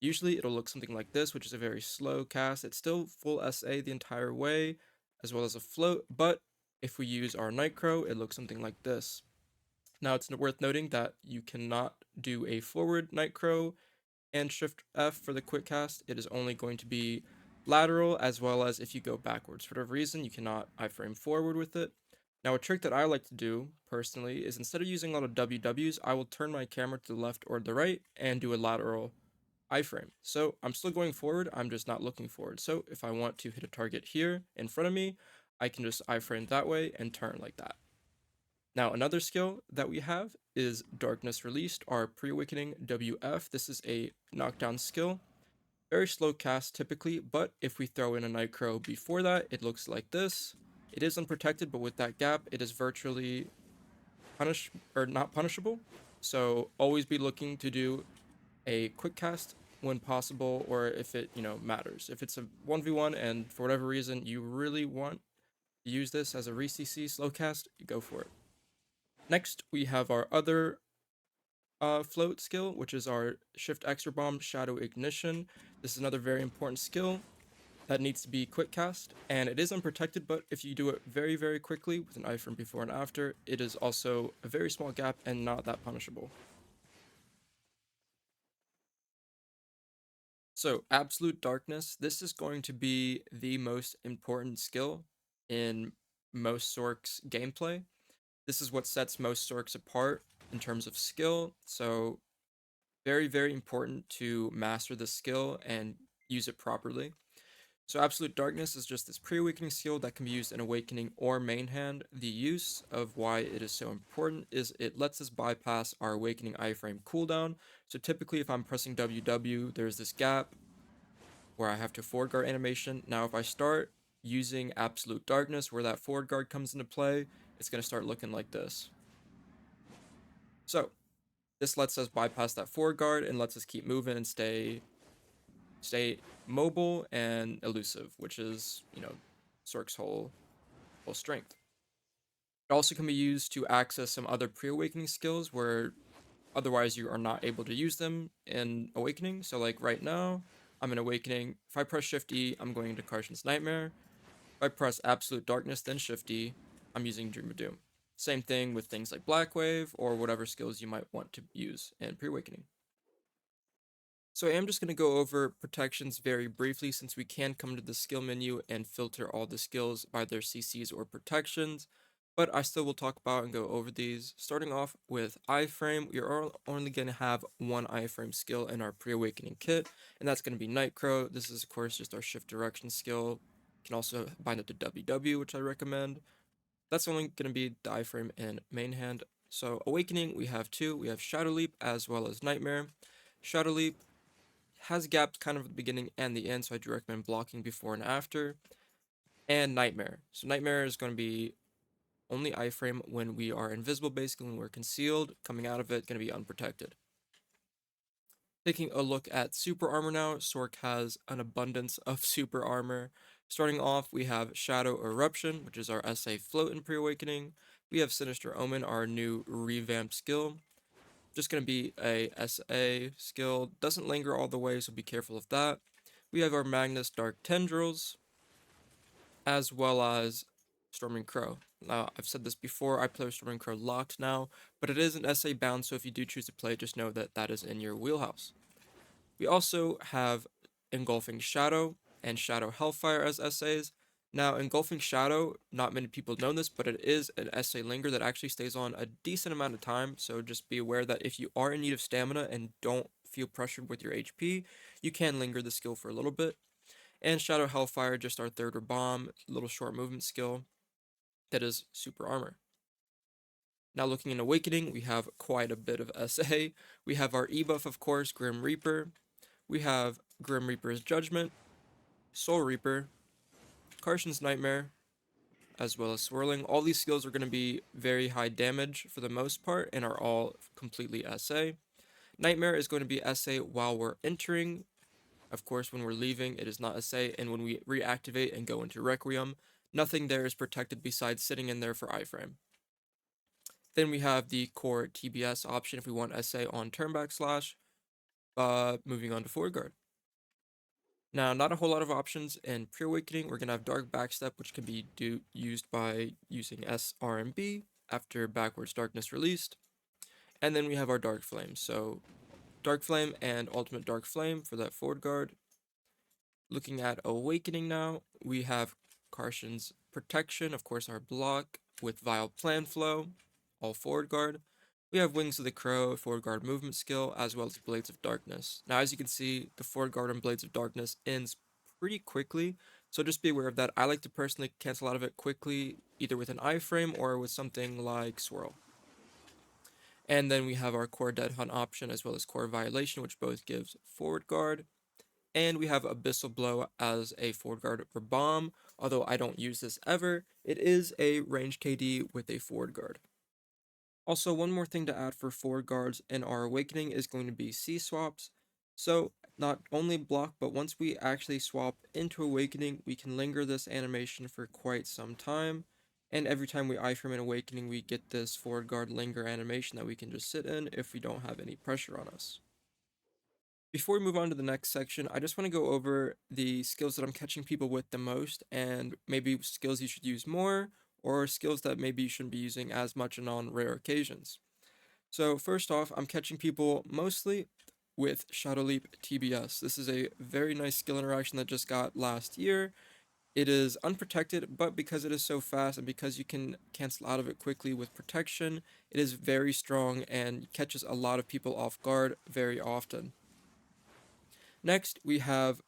Usually it'll look something like this, which is a very slow cast. It's still full SA the entire way, as well as a float, but if we use our Nightcrow, it looks something like this. Now it's worth noting that you cannot do a forward Nightcrow and Shift F for the quick cast. It is only going to be lateral, as well as if you go backwards. For whatever reason, you cannot iframe forward with it. Now a trick that I like to do, personally, is instead of using a lot of WWs, I will turn my camera to the left or the right and do a lateral iframe. So I'm still going forward, I'm just not looking forward. So if I want to hit a target here in front of me, I can just iframe that way and turn like that. Now another skill that we have is Darkness Released, our Pre-Awakening WF. This is a knockdown skill. Very slow cast typically, but if we throw in a Nightcrow before that, it looks like this. It is unprotected, but with that gap, it is virtually not punishable. So always be looking to do a quick cast when possible, or if it matters. If it's a 1v1 and for whatever reason you really want to use this as a re-CC slow cast, you go for it. Next, we have our other float skill, which is our Shift Extra Bomb Shadow Ignition. This is another very important skill that needs to be quick cast, and it is unprotected, but if you do it very, very quickly with an iframe before and after, it is also a very small gap and not that punishable. So, Absolute Darkness, this is going to be the most important skill in most Sorc's gameplay. This is what sets most Sorcs apart in terms of skill, so very, very important to master the skill and use it properly. So Absolute Darkness is just this pre-awakening skill that can be used in Awakening or main hand. The use of why it is so important is it lets us bypass our Awakening iframe cooldown. So typically if I'm pressing WW, there's this gap where I have to forward guard animation. Now if I start using Absolute Darkness where that forward guard comes into play, it's going to start looking like this. So this lets us bypass that forward guard and lets us keep moving and stay mobile and elusive, which is, Sorc's whole strength. It also can be used to access some other pre-awakening skills where otherwise you are not able to use them in Awakening. So like right now, I'm in Awakening. If I press Shift E, I'm going into Cartian's Nightmare. If I press Absolute Darkness, then Shift E, I'm using Dream of Doom. Same thing with things like Black Wave or whatever skills you might want to use in pre-awakening. So I am just going to go over protections very briefly since we can come to the skill menu and filter all the skills by their CCs or protections, but I still will talk about and go over these. Starting off with iframe, we are only going to have one iframe skill in our pre-awakening kit, and that's going to be Nightcrow. This is of course just our shift direction skill. You can also bind it to WW, which I recommend. That's only going to be the iframe in main hand. So Awakening, we have two. We have Shadow Leap as well as Nightmare. Shadow Leap has gaps kind of at the beginning and the end, so I do recommend blocking before and after. And Nightmare. So Nightmare is going to be only iframe when we are invisible, basically when we're concealed. Coming out of it, going to be unprotected. Taking a look at super armor now, Sorc has an abundance of super armor. Starting off, we have Shadow Eruption, which is our SA float in pre-awakening. We have Sinister Omen, our new revamped skill. Just going to be a SA skill. Doesn't linger all the way, so be careful of that. We have our Magnus Dark Tendrils, as well as Storming Crow. Now, I've said this before, I play Storming Crow locked now, but it is an SA bound, so if you do choose to play it, just know that that is in your wheelhouse. We also have Engulfing Shadow and Shadow Hellfire as SAs. Now, Engulfing Shadow, not many people know this, but it is an SA linger that actually stays on a decent amount of time, so just be aware that if you are in need of stamina and don't feel pressured with your HP, you can linger the skill for a little bit. And Shadow Hellfire, just our third Rabam, little short movement skill that is super armor. Now looking in Awakening, we have quite a bit of SA. We have our E-buff, of course, Grim Reaper. We have Grim Reaper's Judgment, Soul Reaper, Cartian's Nightmare, as well as Swirling. All these skills are going to be very high damage for the most part and are all completely SA. Nightmare is going to be SA while we're entering. Of course, when we're leaving, it is not SA, and when we reactivate and go into Requiem, nothing there is protected besides sitting in there for iframe. Then we have the core TBS option if we want SA on turn backslash, moving on to forward guard. Now, not a whole lot of options in pre-awakening. We're going to have Dark Backstep, which can be used by using SRMB after Backwards Darkness released. And then we have our Dark Flame. So Dark Flame and Ultimate Dark Flame for that forward guard. Looking at Awakening now, we have Cartian's Protection, of course our block with Vile Plan Flow, all forward guard. We have Wings of the Crow, forward guard movement skill, as well as Blades of Darkness. Now, as you can see, the forward guard on Blades of Darkness ends pretty quickly, so just be aware of that. I like to personally cancel out of it quickly, either with an iframe or with something like Swirl. And then we have our core Dead Hunt option, as well as core Violation, which both gives forward guard. And we have Abyssal Blow as a forward guard for bomb. Although I don't use this ever, it is a range KD with a forward guard. Also, one more thing to add for forward guards in our Awakening is going to be C swaps. So, not only block, but once we actually swap into Awakening, we can linger this animation for quite some time. And every time we iframe an Awakening, we get this forward guard linger animation that we can just sit in if we don't have any pressure on us. Before we move on to the next section, I just want to go over the skills that I'm catching people with the most and maybe skills you should use more or skills that maybe you shouldn't be using as much and on rare occasions. So first off, I'm catching people mostly with Shadow Leap TBS. This is a very nice skill interaction that just got last year. It is unprotected, but because it is so fast and because you can cancel out of it quickly with protection, it is very strong and catches a lot of people off guard very often. Next, we have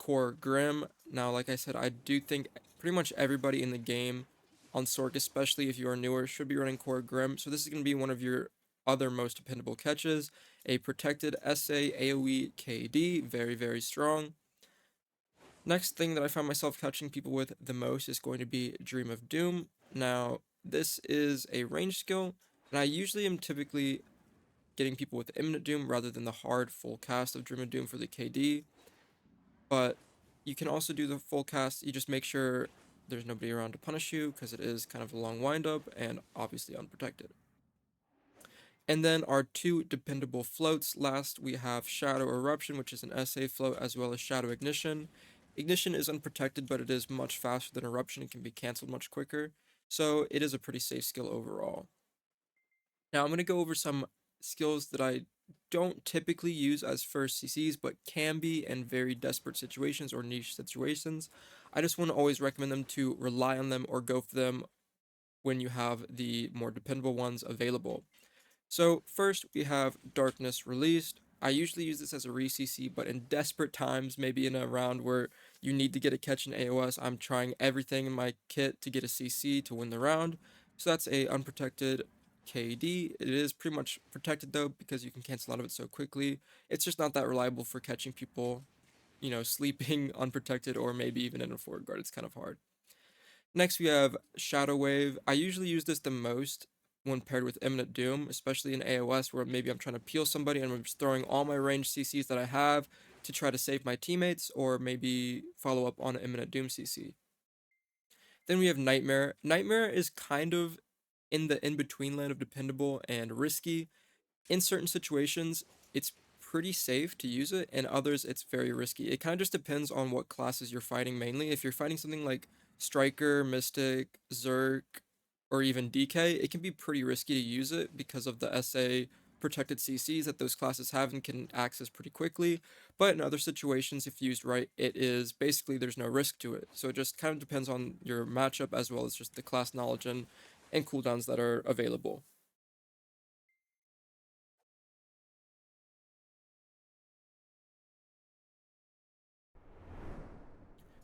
Core Grim. Now, like I said, I do think pretty much everybody in the game on Sorc, especially if you are newer, should be running Core Grim. So this is going to be one of your other most dependable catches. A protected SA AoE KD, very, very strong. Next thing that I find myself catching people with the most is going to be Dream of Doom. Now, this is a range skill, and I usually am typically getting people with Imminent Doom rather than the hard full cast of Dream of Doom for the KD. But you can also do the full cast. You just make sure there's nobody around to punish you because it is kind of a long windup and obviously unprotected. And then our two dependable floats. Last, we have Shadow Eruption, which is an SA float, as well as Shadow Ignition. Ignition is unprotected, but it is much faster than Eruption and can be cancelled much quicker. So it is a pretty safe skill overall. Now I'm going to go over some skills that I don't typically use as first CCs, but can be in very desperate situations or niche situations. I just want to always recommend them to rely on them or go for them when you have the more dependable ones available. So first we have Darkness Released. I usually use this as a re-CC, but in desperate times, maybe in a round where you need to get a catch in AOS, I'm trying everything in my kit to get a CC to win the round. So that's a unprotected KD. It is pretty much protected though because you can cancel out of it so quickly. It's just not that reliable for catching people, sleeping unprotected or maybe even in a forward guard. It's kind of hard. Next, we have Shadow Wave. I usually use this the most when paired with Imminent Doom, especially in AOS where maybe I'm trying to peel somebody and I'm just throwing all my ranged CCs that I have to try to save my teammates or maybe follow up on an Imminent Doom CC. Then we have Nightmare. Nightmare is kind of in the in-between land of dependable and risky. In certain situations, it's pretty safe to use it, and others, it's very risky. It kind of just depends on what classes you're fighting mainly. If you're fighting something like Striker, Mystic, Zerk, or even DK, it can be pretty risky to use it because of the SA protected CCs that those classes have and can access pretty quickly. But in other situations, if used right, it is basically there's no risk to it. So it just kind of depends on your matchup as well as just the class knowledge and cooldowns that are available.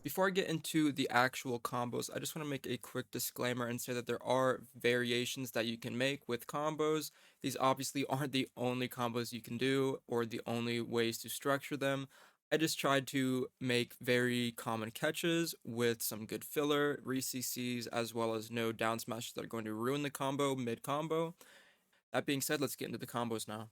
Before I get into the actual combos, I just want to make a quick disclaimer and say that there are variations that you can make with combos. These obviously aren't the only combos you can do or the only ways to structure them. I just tried to make very common catches with some good filler, re-CCs, as well as no down smashes that are going to ruin the combo mid-combo. That being said, let's get into the combos now.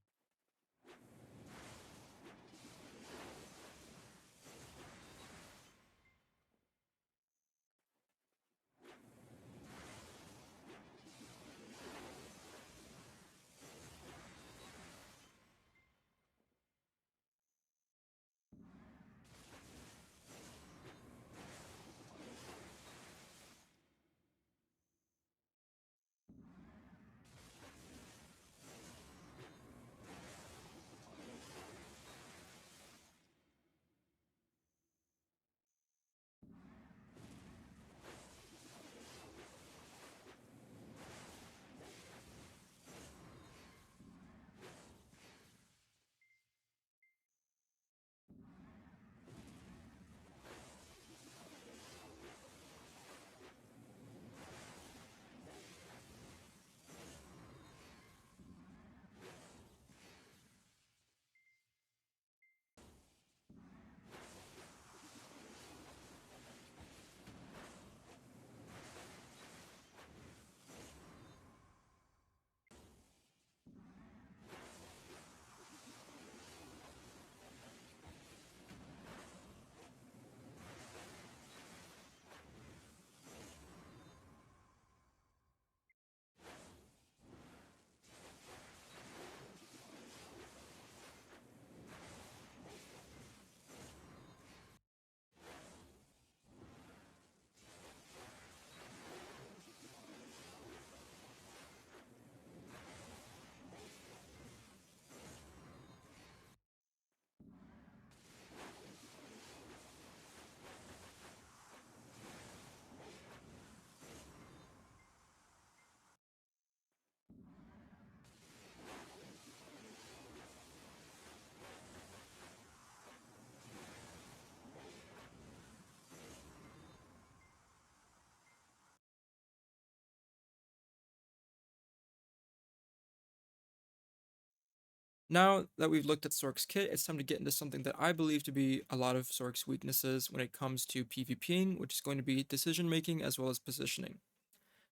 Now that we've looked at Sorc's kit, it's time to get into something that I believe to be a lot of Sorc's weaknesses when it comes to PvPing, which is going to be decision making as well as positioning.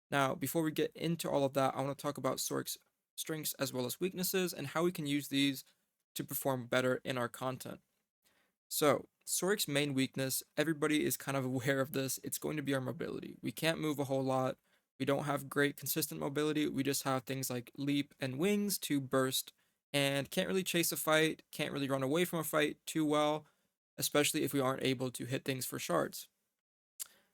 Now, before we get into all of that, I want to talk about Sorc's strengths as well as weaknesses and how we can use these to perform better in our content. So, Soric's main weakness, everybody is kind of aware of this, it's going to be our mobility. We can't move a whole lot. We don't have great consistent mobility. We just have things like leap and wings to burst, and can't really chase a fight, can't really run away from a fight too well, especially if we aren't able to hit things for shards.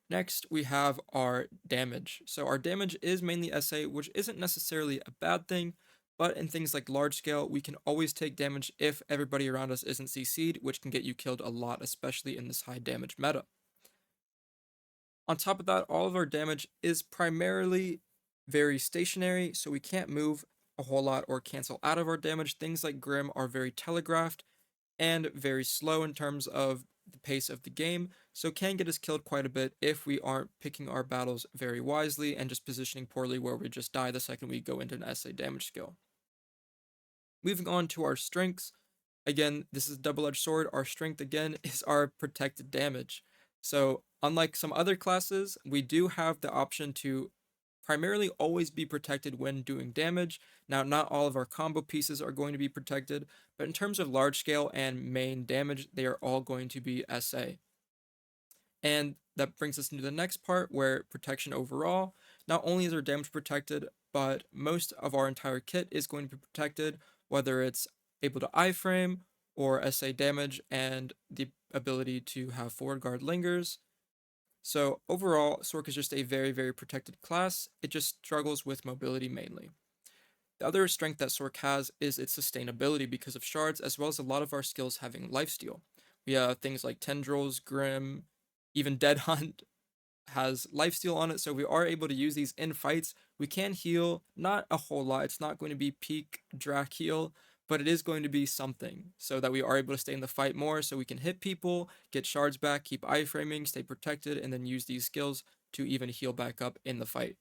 Next, we have our damage. So our damage is mainly SA, which isn't necessarily a bad thing, but in things like large scale, we can always take damage if everybody around us isn't CC'd, which can get you killed a lot, especially in this high damage meta. On top of that, all of our damage is primarily very stationary, so we can't move a whole lot or cancel out of our damage. Things like Grim are very telegraphed and very slow in terms of the pace of the game, so can get us killed quite a bit if we aren't picking our battles very wisely and just positioning poorly where we just die the second we go into an SA damage skill. Moving on to our strengths, again, this is a double-edged sword. Our strength, again, is our protected damage. So, unlike some other classes, we do have the option to primarily always be protected when doing damage. Now, not all of our combo pieces are going to be protected, but in terms of large scale and main damage, they are all going to be SA. And that brings us into the next part where protection overall, not only is our damage protected, but most of our entire kit is going to be protected, whether it's able to iframe or SA damage and the ability to have forward guard lingers. So overall, Sorc is just a very, very protected class. It just struggles with mobility mainly. The other strength that Sorc has is its sustainability because of shards, as well as a lot of our skills having lifesteal. We have things like Tendrils, Grim, even Dead Hunt has lifesteal on it, so we are able to use these in fights. We can heal, not a whole lot. It's not going to be peak Drac heal, but it is going to be something so that we are able to stay in the fight more, so we can hit people, get shards back, keep iframing, stay protected, and then use these skills to even heal back up in the fight.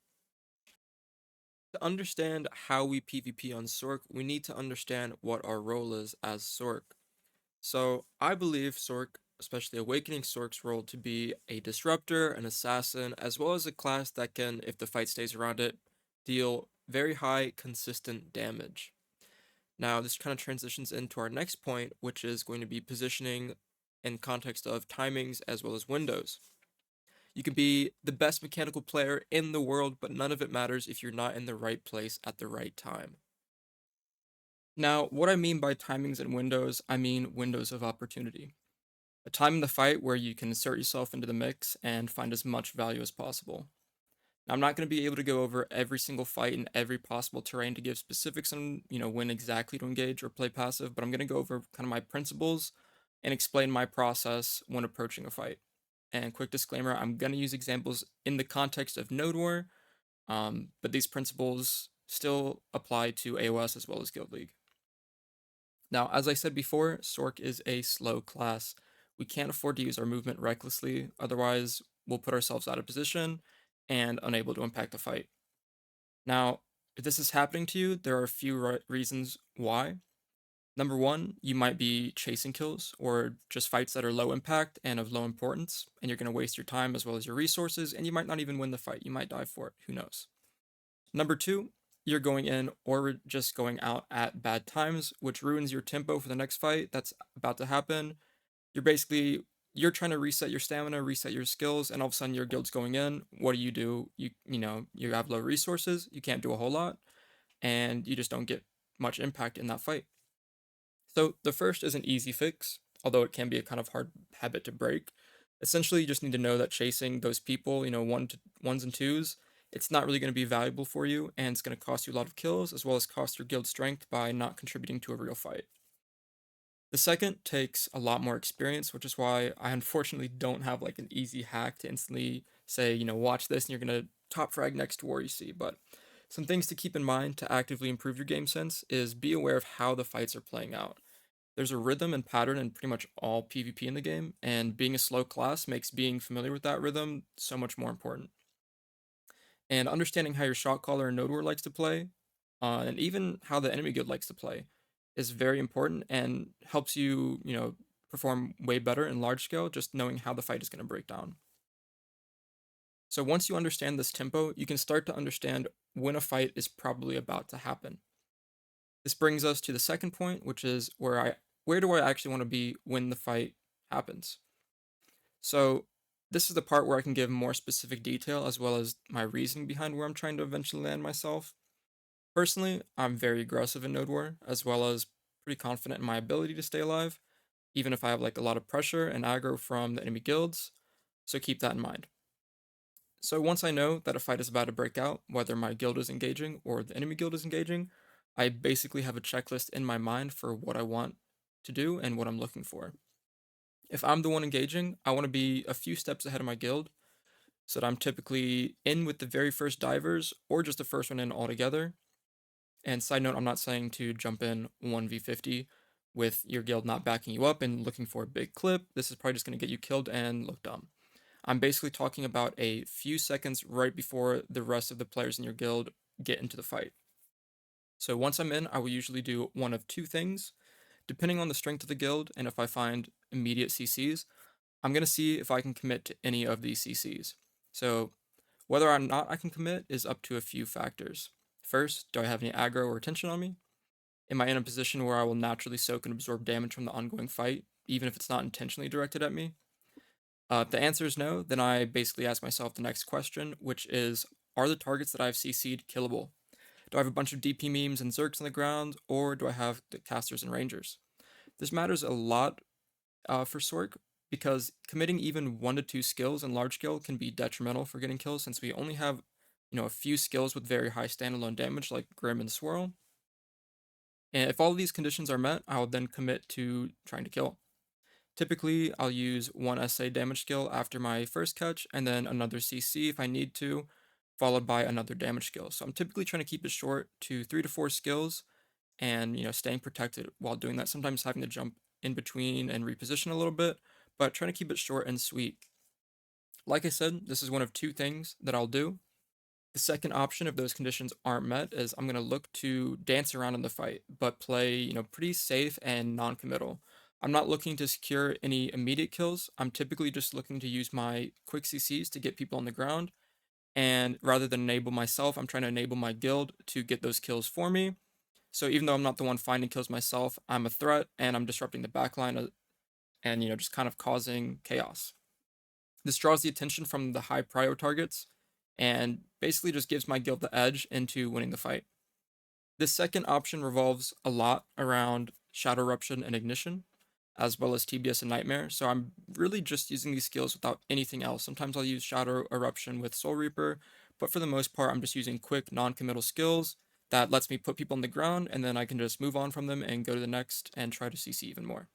To understand how we PvP on Sorc, we need to understand what our role is as Sorc. So I believe Sorc, especially Awakening Sorc's role, to be a disruptor, an assassin, as well as a class that can, if the fight stays around it, deal very high consistent damage. Now this kind of transitions into our next point, which is going to be positioning in context of timings as well as windows. You can be the best mechanical player in the world, but none of it matters if you're not in the right place at the right time. Now, what I mean by timings and windows, I mean windows of opportunity. A time in the fight where you can insert yourself into the mix and find as much value as possible. Now, I'm not going to be able to go over every single fight in every possible terrain to give specifics on, when exactly to engage or play passive, but I'm going to go over kind of my principles and explain my process when approaching a fight. And quick disclaimer, I'm going to use examples in the context of Node War, but these principles still apply to AOS as well as Guild League. Now, as I said before, Sorc is a slow class. We can't afford to use our movement recklessly, otherwise we'll put ourselves out of position and unable to impact the fight. Now, if this is happening to you, there are a few reasons why. Number one, you might be chasing kills or just fights that are low impact and of low importance, and you're going to waste your time as well as your resources, and you might not even win the fight. You might die for it. Who knows? Number two, you're going in or just going out at bad times, which ruins your tempo for the next fight that's about to happen. You're trying to reset your stamina, reset your skills, and all of a sudden your guild's going in. What do? You have low resources, you can't do a whole lot, and you just don't get much impact in that fight. So the first is an easy fix, although it can be a kind of hard habit to break. Essentially, you just need to know that chasing those people, ones and twos, it's not really going to be valuable for you, and it's going to cost you a lot of kills, as well as cost your guild strength by not contributing to a real fight. The second takes a lot more experience, which is why I unfortunately don't have like an easy hack to instantly say, watch this and you're going to top frag next war you see. But some things to keep in mind to actively improve your game sense is be aware of how the fights are playing out. There's a rhythm and pattern in pretty much all PvP in the game, and being a slow class makes being familiar with that rhythm so much more important. And understanding how your shot caller and node war likes to play, and even how the enemy guild likes to play, is very important and helps you, perform way better in large scale, just knowing how the fight is going to break down. So once you understand this tempo, you can start to understand when a fight is probably about to happen. This brings us to the second point, which is where do I actually want to be when the fight happens? So this is the part where I can give more specific detail as well as my reasoning behind where I'm trying to eventually land myself. Personally, I'm very aggressive in Node War, as well as pretty confident in my ability to stay alive, even if I have like a lot of pressure and aggro from the enemy guilds, so keep that in mind. So once I know that a fight is about to break out, whether my guild is engaging or the enemy guild is engaging, I basically have a checklist in my mind for what I want to do and what I'm looking for. If I'm the one engaging, I want to be a few steps ahead of my guild, so that I'm typically in with the very first divers or just the first one in altogether. And side note, I'm not saying to jump in 1v50 with your guild not backing you up and looking for a big clip. This is probably just going to get you killed and look dumb. I'm basically talking about a few seconds right before the rest of the players in your guild get into the fight. So once I'm in, I will usually do one of two things. Depending on the strength of the guild and if I find immediate CCs, I'm going to see if I can commit to any of these CCs. So whether or not I can commit is up to a few factors. First, do I have any aggro or tension on me? Am I in a position where I will naturally soak and absorb damage from the ongoing fight, even if it's not intentionally directed at me? If the answer is no, then I basically ask myself the next question, which is, are the targets that I've CC'd killable? Do I have a bunch of DP memes and Zerks on the ground, or do I have the casters and rangers? This matters a lot for Sorc, because committing even 1 to 2 skills in large scale can be detrimental for getting kills, since we only have, a few skills with very high standalone damage like Grim and Swirl. And if all of these conditions are met, I'll then commit to trying to kill. Typically, I'll use one SA damage skill after my first catch, and then another CC if I need to, followed by another damage skill. So I'm typically trying to keep it short to 3 to 4 skills, and staying protected while doing that. Sometimes having to jump in between and reposition a little bit, but trying to keep it short and sweet. Like I said, this is one of two things that I'll do. The second option, if those conditions aren't met, is I'm going to look to dance around in the fight, but play, pretty safe and non-committal. I'm not looking to secure any immediate kills. I'm typically just looking to use my quick CCs to get people on the ground. And rather than enable myself, I'm trying to enable my guild to get those kills for me. So even though I'm not the one finding kills myself, I'm a threat and I'm disrupting the backline and, just kind of causing chaos. This draws the attention from the high prio targets and basically just gives my guild the edge into winning the fight. This second option revolves a lot around Shadow Eruption and Ignition, as well as TBS and Nightmare, so I'm really just using these skills without anything else. Sometimes I'll use Shadow Eruption with Soul Reaper, but for the most part, I'm just using quick, non-committal skills that lets me put people on the ground, and then I can just move on from them and go to the next and try to CC even more.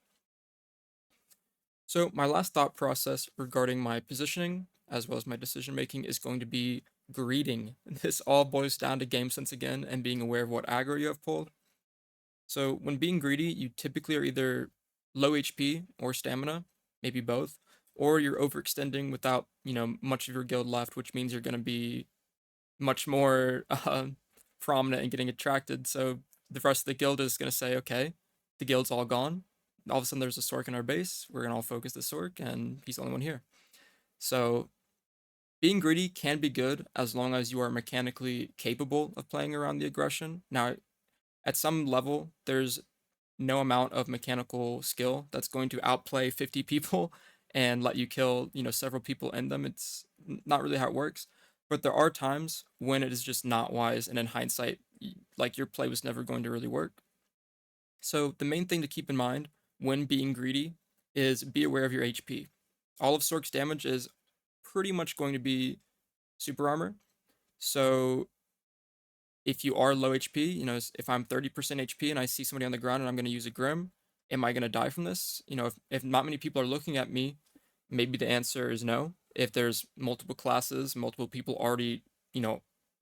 So my last thought process regarding my positioning, as well as my decision making, is going to be greeting. This all boils down to game sense again and being aware of what aggro you have pulled. So when being greedy, you typically are either low HP or stamina, maybe both, or you're overextending without, much of your guild left, which means you're going to be much more prominent and getting attracted. So the rest of the guild is going to say, okay, the guild's all gone. All of a sudden there's a Sorc in our base. We're going to all focus the Sorc, and he's the only one here. So being greedy can be good as long as you are mechanically capable of playing around the aggression. Now, at some level, there's no amount of mechanical skill that's going to outplay 50 people and let you kill, several people in them. It's not really how it works. But there are times when it is just not wise, and in hindsight, like your play was never going to really work. So the main thing to keep in mind when being greedy is be aware of your HP. All of Sorc's damage is pretty much going to be super armor. So if you are low HP, if I'm 30% HP and I see somebody on the ground and I'm going to use a Grim, am I going to die from this? If not many people are looking at me, maybe the answer is no. If there's multiple classes, multiple people already,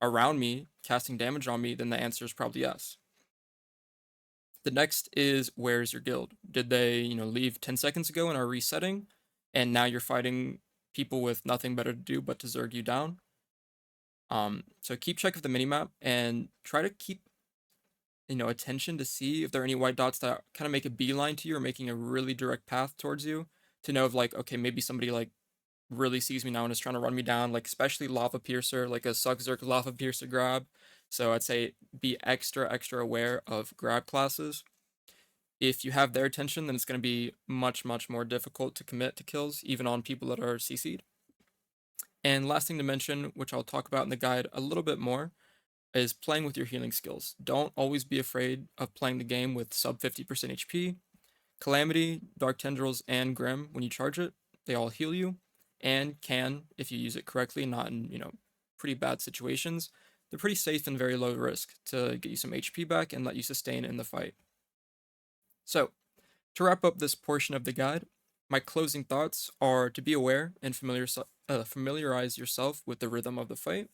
around me casting damage on me, then the answer is probably yes. The next is, where's your guild? Did they, leave 10 seconds ago and are resetting? And now you're fighting people with nothing better to do but to zerg you down? So keep check of the minimap and try to keep attention to see if there are any white dots that kind of make a beeline to you or making a really direct path towards you, to know of like, okay, maybe somebody like really sees me now and is trying to run me down, like especially Lava Piercer, like a Zerk Lava Piercer grab. So I'd say be extra aware of grab classes. If you have their attention, then it's going to be much more difficult to commit to kills, even on people that are CC'd. And last thing to mention, which I'll talk about in the guide a little bit more, is playing with your healing skills. Don't always be afraid of playing the game with sub 50% HP. Calamity, Dark Tendrils, and Grim, when you charge it, they all heal you, and can, if you use it correctly, not in, pretty bad situations. They're pretty safe and very low risk to get you some HP back and let you sustain in the fight. So, to wrap up this portion of the guide, my closing thoughts are to be aware and familiarize yourself with the rhythm of the fight.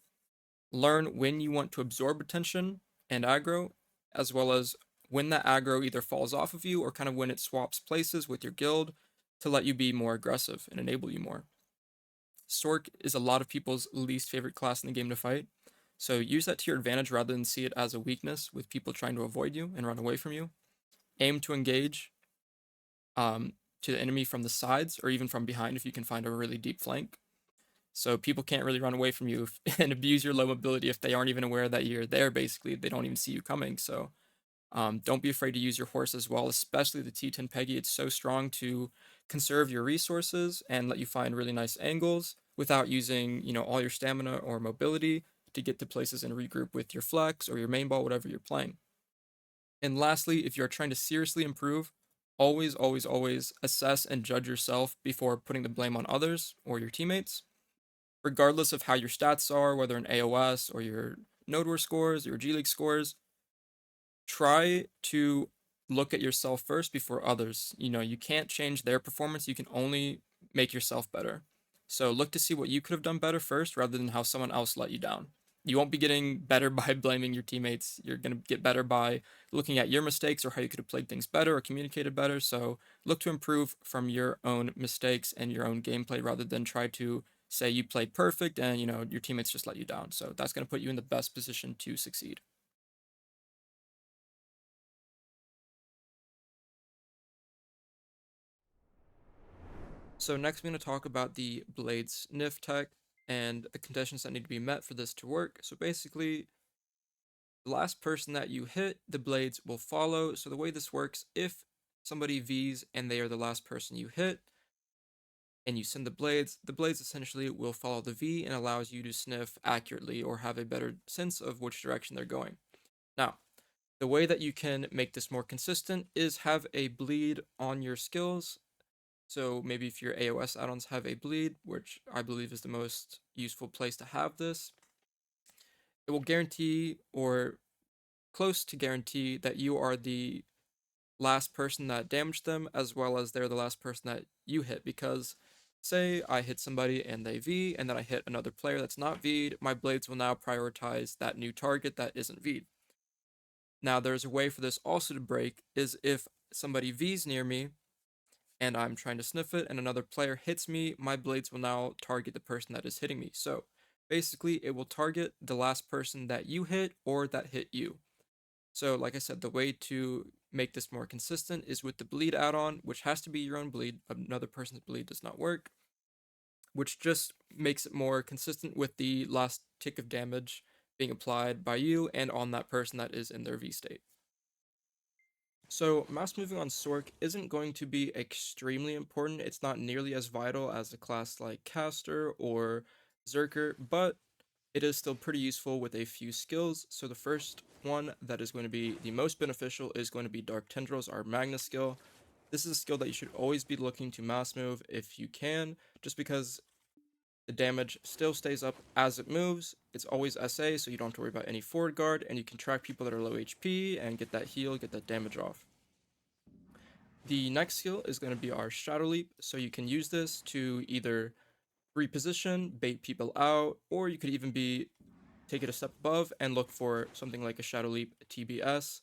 Learn when you want to absorb attention and aggro, as well as when that aggro either falls off of you or kind of when it swaps places with your guild to let you be more aggressive and enable you more. Sorc is a lot of people's least favorite class in the game to fight, so use that to your advantage rather than see it as a weakness with people trying to avoid you and run away from you. Aim to engage to the enemy from the sides or even from behind if you can find a really deep flank. So people can't really run away from you and abuse your low mobility if they aren't even aware that you're there, basically. They don't even see you coming. So don't be afraid to use your horse as well, especially the T10 Peggy. It's so strong to conserve your resources and let you find really nice angles without using, all your stamina or mobility to get to places and regroup with your flex or your main ball, whatever you're playing. And lastly, if you're trying to seriously improve, always assess and judge yourself before putting the blame on others or your teammates. Regardless of how your stats are, whether in AOS or your Node War scores, your G League scores, try to look at yourself first before others. You can't change their performance, you can only make yourself better. So look to see what you could have done better first rather than how someone else let you down. You won't be getting better by blaming your teammates. You're going to get better by looking at your mistakes or how you could have played things better or communicated better. So look to improve from your own mistakes and your own gameplay rather than try to say you played perfect and your teammates just let you down. So that's going to put you in the best position to succeed. So next, I'm going to talk about the Blade Sniff tech and the conditions that need to be met for this to work. So basically, the last person that you hit, the blades will follow. So the way this works, if somebody Vs and they are the last person you hit, and you send the blades essentially will follow the V and allows you to sniff accurately or have a better sense of which direction they're going. Now, the way that you can make this more consistent is have a bleed on your skills. So maybe if your AOS add-ons have a bleed, which I believe is the most useful place to have this, it will guarantee or close to guarantee that you are the last person that damaged them as well as they're the last person that you hit, because say I hit somebody and they V and then I hit another player that's not V'd, my blades will now prioritize that new target that isn't V'd. Now there's a way for this also to break is if somebody V's near me and I'm trying to sniff it and another player hits me, my blades will now target the person that is hitting me. So basically it will target the last person that you hit or that hit you. So like I said, the way to make this more consistent is with the bleed add-on, which has to be your own bleed. Another person's bleed does not work, which just makes it more consistent with the last tick of damage being applied by you and on that person that is in their V state. So mouse moving on Sorc isn't going to be extremely important. It's not nearly as vital as a class like Caster or Zerker, but it is still pretty useful with a few skills. So the first one that is going to be the most beneficial is going to be Dark Tendrils, our Magna skill. This is a skill that you should always be looking to mass move if you can, just because the damage still stays up as it moves. It's always SA, so you don't have to worry about any forward guard, and you can track people that are low HP and get that heal, get that damage off. The next skill is going to be our Shadow Leap, so you can use this to either reposition, bait people out, or you could even take it a step above and look for something like a Shadow Leap TBS.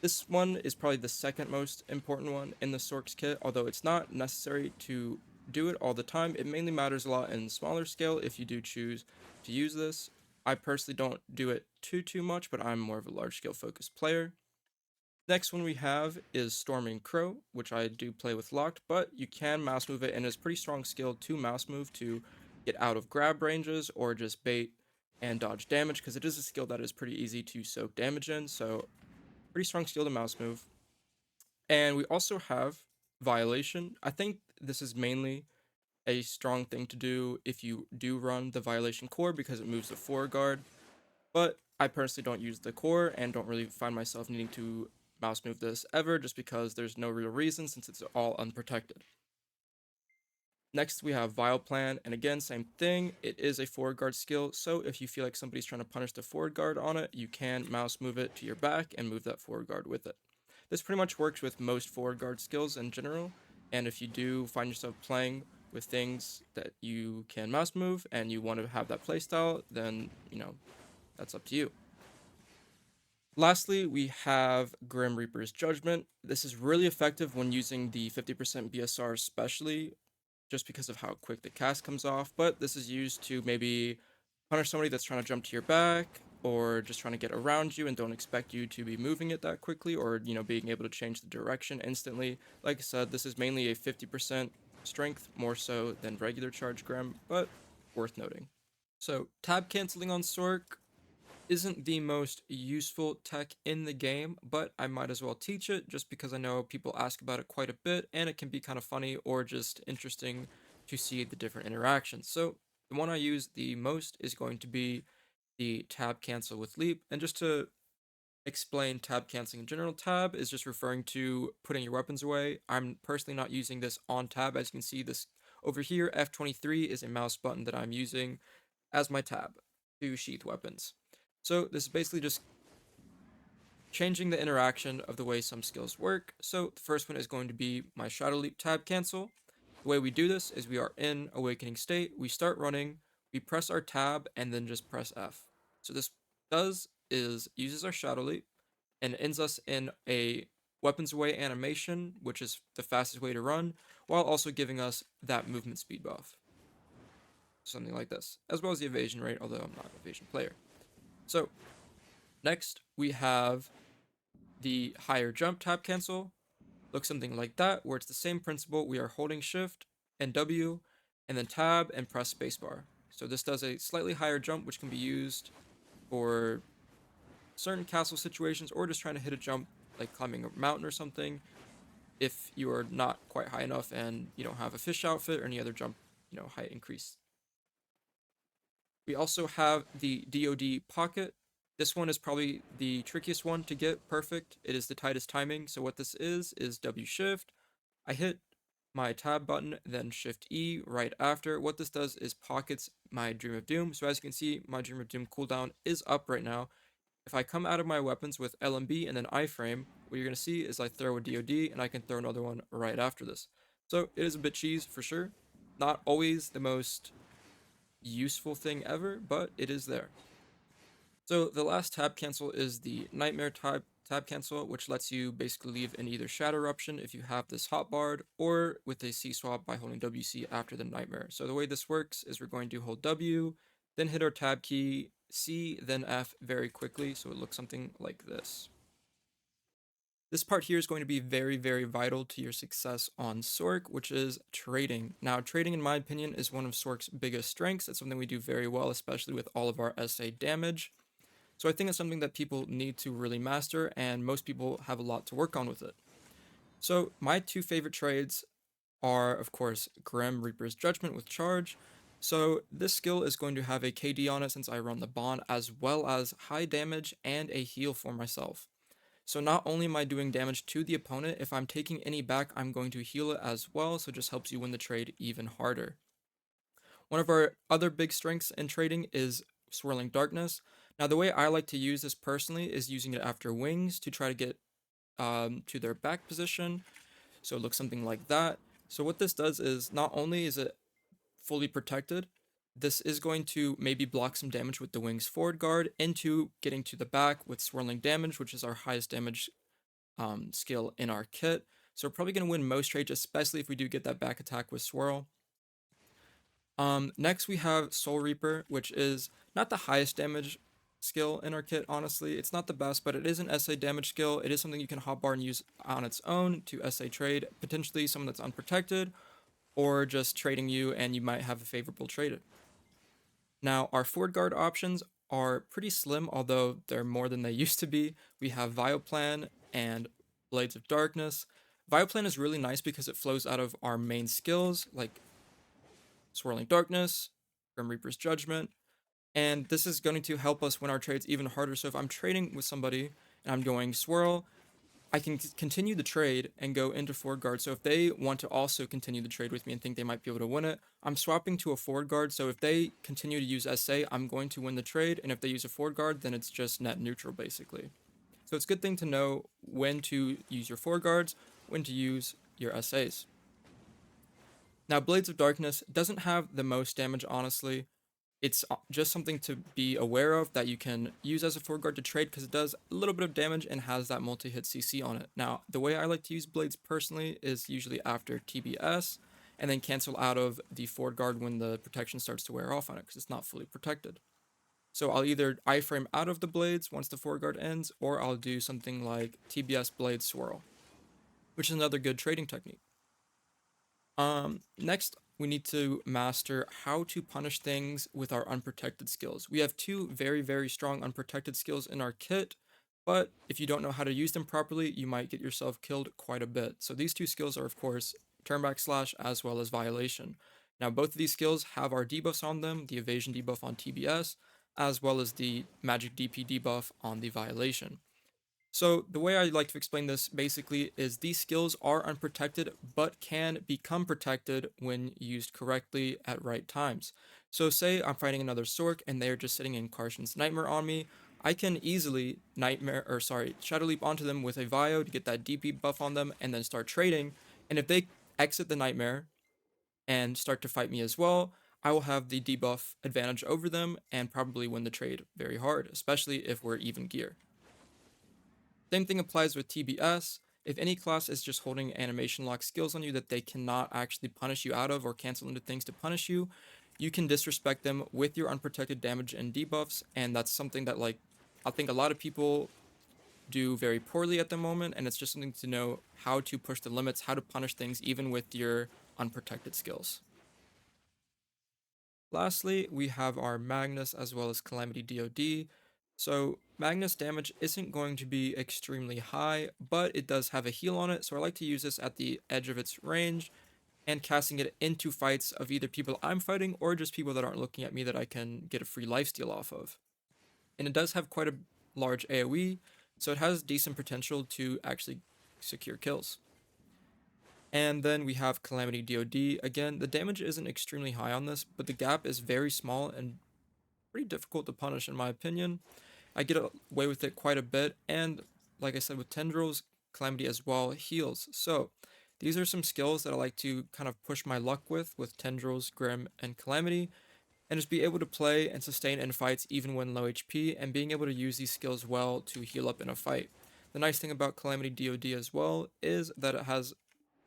This one is probably the second most important one in the Sorc's kit, although it's not necessary to do it all the time. It mainly matters a lot in smaller scale if you do choose to use this. I personally don't do it too much, but I'm more of a large scale focused player. Next one we have is Storming Crow, which I do play with locked, but you can mouse move it, and it's pretty strong skill to mouse move to get out of grab ranges or just bait and dodge damage, because it is a skill that is pretty easy to soak damage in, so pretty strong skill to mouse move. And we also have Violation. I think this is mainly a strong thing to do if you do run the Violation core because it moves the forward guard, but I personally don't use the core and don't really find myself needing to mouse move this ever just because there's no real reason since it's all unprotected. Next, we have Vile Plan, and again, same thing. It is a forward guard skill, so if you feel like somebody's trying to punish the forward guard on it, you can mouse move it to your back and move that forward guard with it. This pretty much works with most forward guard skills in general, and if you do find yourself playing with things that you can mouse move and you want to have that playstyle, then, that's up to you. Lastly, we have Grim Reaper's Judgment. This is really effective when using the 50% BSR especially, just because of how quick the cast comes off, but this is used to maybe punish somebody that's trying to jump to your back or just trying to get around you and don't expect you to be moving it that quickly or, being able to change the direction instantly. Like I said, this is mainly a 50% strength, more so than regular charge Grim, but worth noting. So, tab canceling on Sorc isn't the most useful tech in the game, but I might as well teach it just because I know people ask about it quite a bit and it can be kind of funny or just interesting to see the different interactions. So the one I use the most is going to be the tab cancel with leap. And just to explain tab canceling in general, tab is just referring to putting your weapons away. I'm personally not using this on tab. As you can see, this over here, F23 is a mouse button that I'm using as my tab to sheath weapons. So this is basically just changing the interaction of the way some skills work. So the first one is going to be my Shadow Leap tab cancel. The way we do this is we are in Awakening state, we start running, we press our tab, and then just press F. So this does is uses our Shadow Leap and ends us in a weapons away animation, which is the fastest way to run, while also giving us that movement speed buff. Something like this, as well as the evasion rate, although I'm not an evasion player. So next we have the higher jump tab cancel. Looks something like that, where it's the same principle. We are holding shift and W and then tab and press spacebar. So this does a slightly higher jump, which can be used for certain castle situations or just trying to hit a jump like climbing a mountain or something if you are not quite high enough and you don't have a fish outfit or any other jump, height increase. We also have the DoD pocket. This one is probably the trickiest one to get perfect. It is the tightest timing. So what this is W shift. I hit my tab button, then shift E right after. What this does is pockets my Dream of Doom. So as you can see, my Dream of Doom cooldown is up right now. If I come out of my weapons with LMB and then iframe, what you're going to see is I throw a DoD and I can throw another one right after this. So it is a bit cheese for sure. Not always the most useful thing ever, but it is there. So the last tab cancel is the Nightmare tab cancel, which lets you basically leave in either Shadow Eruption if you have this hotbarred, or with a C swap by holding WC after the Nightmare. So the way this works is we're going to hold W, then hit our tab key, C, then F very quickly, so it looks something like this. This part here is going to be very vital to your success on Sorc, which is trading. Now, trading, in my opinion, is one of Sorc's biggest strengths. It's something we do very well, especially with all of our SA damage. So I think it's something that people need to really master, and most people have a lot to work on with it. So my two favorite trades are, of course, Grim Reaper's Judgment with Charge. So this skill is going to have a KD on it since I run the Bond, as well as high damage and a heal for myself. So not only am I doing damage to the opponent, if I'm taking any back, I'm going to heal it as well, so it just helps you win the trade even harder. One of our other big strengths in trading is Swirling Darkness. Now, the way I like to use this personally is using it after wings to try to get to their back position. So it looks something like that. So what this does is not only is it fully protected, this is going to maybe block some damage with the wings forward guard into getting to the back with swirling damage, which is our highest damage skill in our kit. So we're probably going to win most trades, especially if we do get that back attack with swirl. Next we have Soul Reaper, which is not the highest damage skill in our kit, honestly. It's not the best, but it is an SA damage skill. It is something you can hotbar and use on its own to SA trade, potentially someone that's unprotected, or just trading you and you might have a favorable trade. Now, our Ford Guard options are pretty slim, although they're more than they used to be. We have Vioplan and Blades of Darkness. Vioplan is really nice because it flows out of our main skills, like Swirling Darkness, Grim Reaper's Judgment, and this is going to help us win our trades even harder. So if I'm trading with somebody and I'm going Swirl, I can continue the trade and go into Forward Guard. So if they want to also continue the trade with me and think they might be able to win it, I'm swapping to a Forward Guard. So if they continue to use SA, I'm going to win the trade. And if they use a Forward Guard, then it's just net neutral, basically. So it's a good thing to know when to use your Forward Guards, when to use your SAs. Now, Blades of Darkness doesn't have the most damage, honestly. It's just something to be aware of that you can use as a forward guard to trade because it does a little bit of damage and has that multi-hit CC on it. Now, the way I like to use Blades personally is usually after TBS and then cancel out of the forward guard when the protection starts to wear off on it because it's not fully protected. So I'll either iframe out of the Blades once the forward guard ends, or I'll do something like TBS Blade Swirl, which is another good trading technique. Next, we need to master how to punish things with our unprotected skills. We have two very, very strong unprotected skills in our kit, but if you don't know how to use them properly, you might get yourself killed quite a bit. So these two skills are, of course, Turnback Slash as well as Violation. Now, both of these skills have our debuffs on them, the Evasion debuff on TBS, as well as the Magic DP debuff on the Violation. So the way I like to explain this basically is these skills are unprotected, but can become protected when used correctly at right times. So say I'm fighting another Sorc and they're just sitting in Cartian's Nightmare on me, I can easily Shadow Leap onto them with a Vio to get that DP buff on them and then start trading. And if they exit the Nightmare and start to fight me as well, I will have the debuff advantage over them and probably win the trade very hard, especially if we're even gear. Same thing applies with TBS. If any class is just holding animation lock skills on you that they cannot actually punish you out of or cancel into things to punish you, you can disrespect them with your unprotected damage and debuffs, and that's something that I think a lot of people do very poorly at the moment, and it's just something to know how to push the limits, how to punish things even with your unprotected skills. Lastly, we have our Magnus as well as Calamity DoD. So Magnus damage isn't going to be extremely high, but it does have a heal on it, so I like to use this at the edge of its range and casting it into fights of either people I'm fighting or just people that aren't looking at me that I can get a free lifesteal off of. And it does have quite a large AoE, so it has decent potential to actually secure kills. And then we have Calamity DoD. Again, the damage isn't extremely high on this, but the gap is very small and pretty difficult to punish in my opinion. I get away with it quite a bit, and like I said with Tendrils, Calamity as well heals. So these are some skills that I like to kind of push my luck with Tendrils, Grim, and Calamity, and just be able to play and sustain in fights even when low HP, and being able to use these skills well to heal up in a fight. The nice thing about Calamity DoD as well is that it has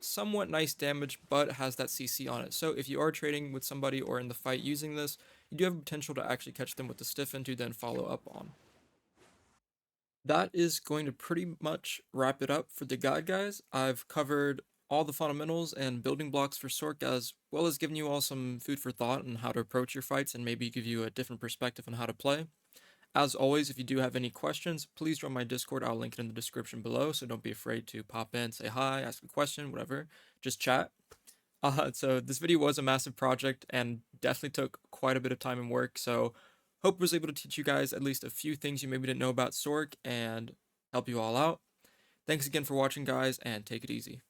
somewhat nice damage, but has that CC on it. So if you are trading with somebody or in the fight using this, you do have a potential to actually catch them with the Stiffen to then follow up on. That is going to pretty much wrap it up for the guide, guys. I've covered all the fundamentals and building blocks for Sorc, as well as giving you all some food for thought on how to approach your fights and maybe give you a different perspective on how to play. As always, if you do have any questions, please join my Discord. I'll link it in the description below, so don't be afraid to pop in, say hi, ask a question, whatever. Just chat. So this video was a massive project and definitely took quite a bit of time and work, so hope I was able to teach you guys at least a few things you maybe didn't know about Sorc and help you all out. Thanks again for watching, guys, and take it easy.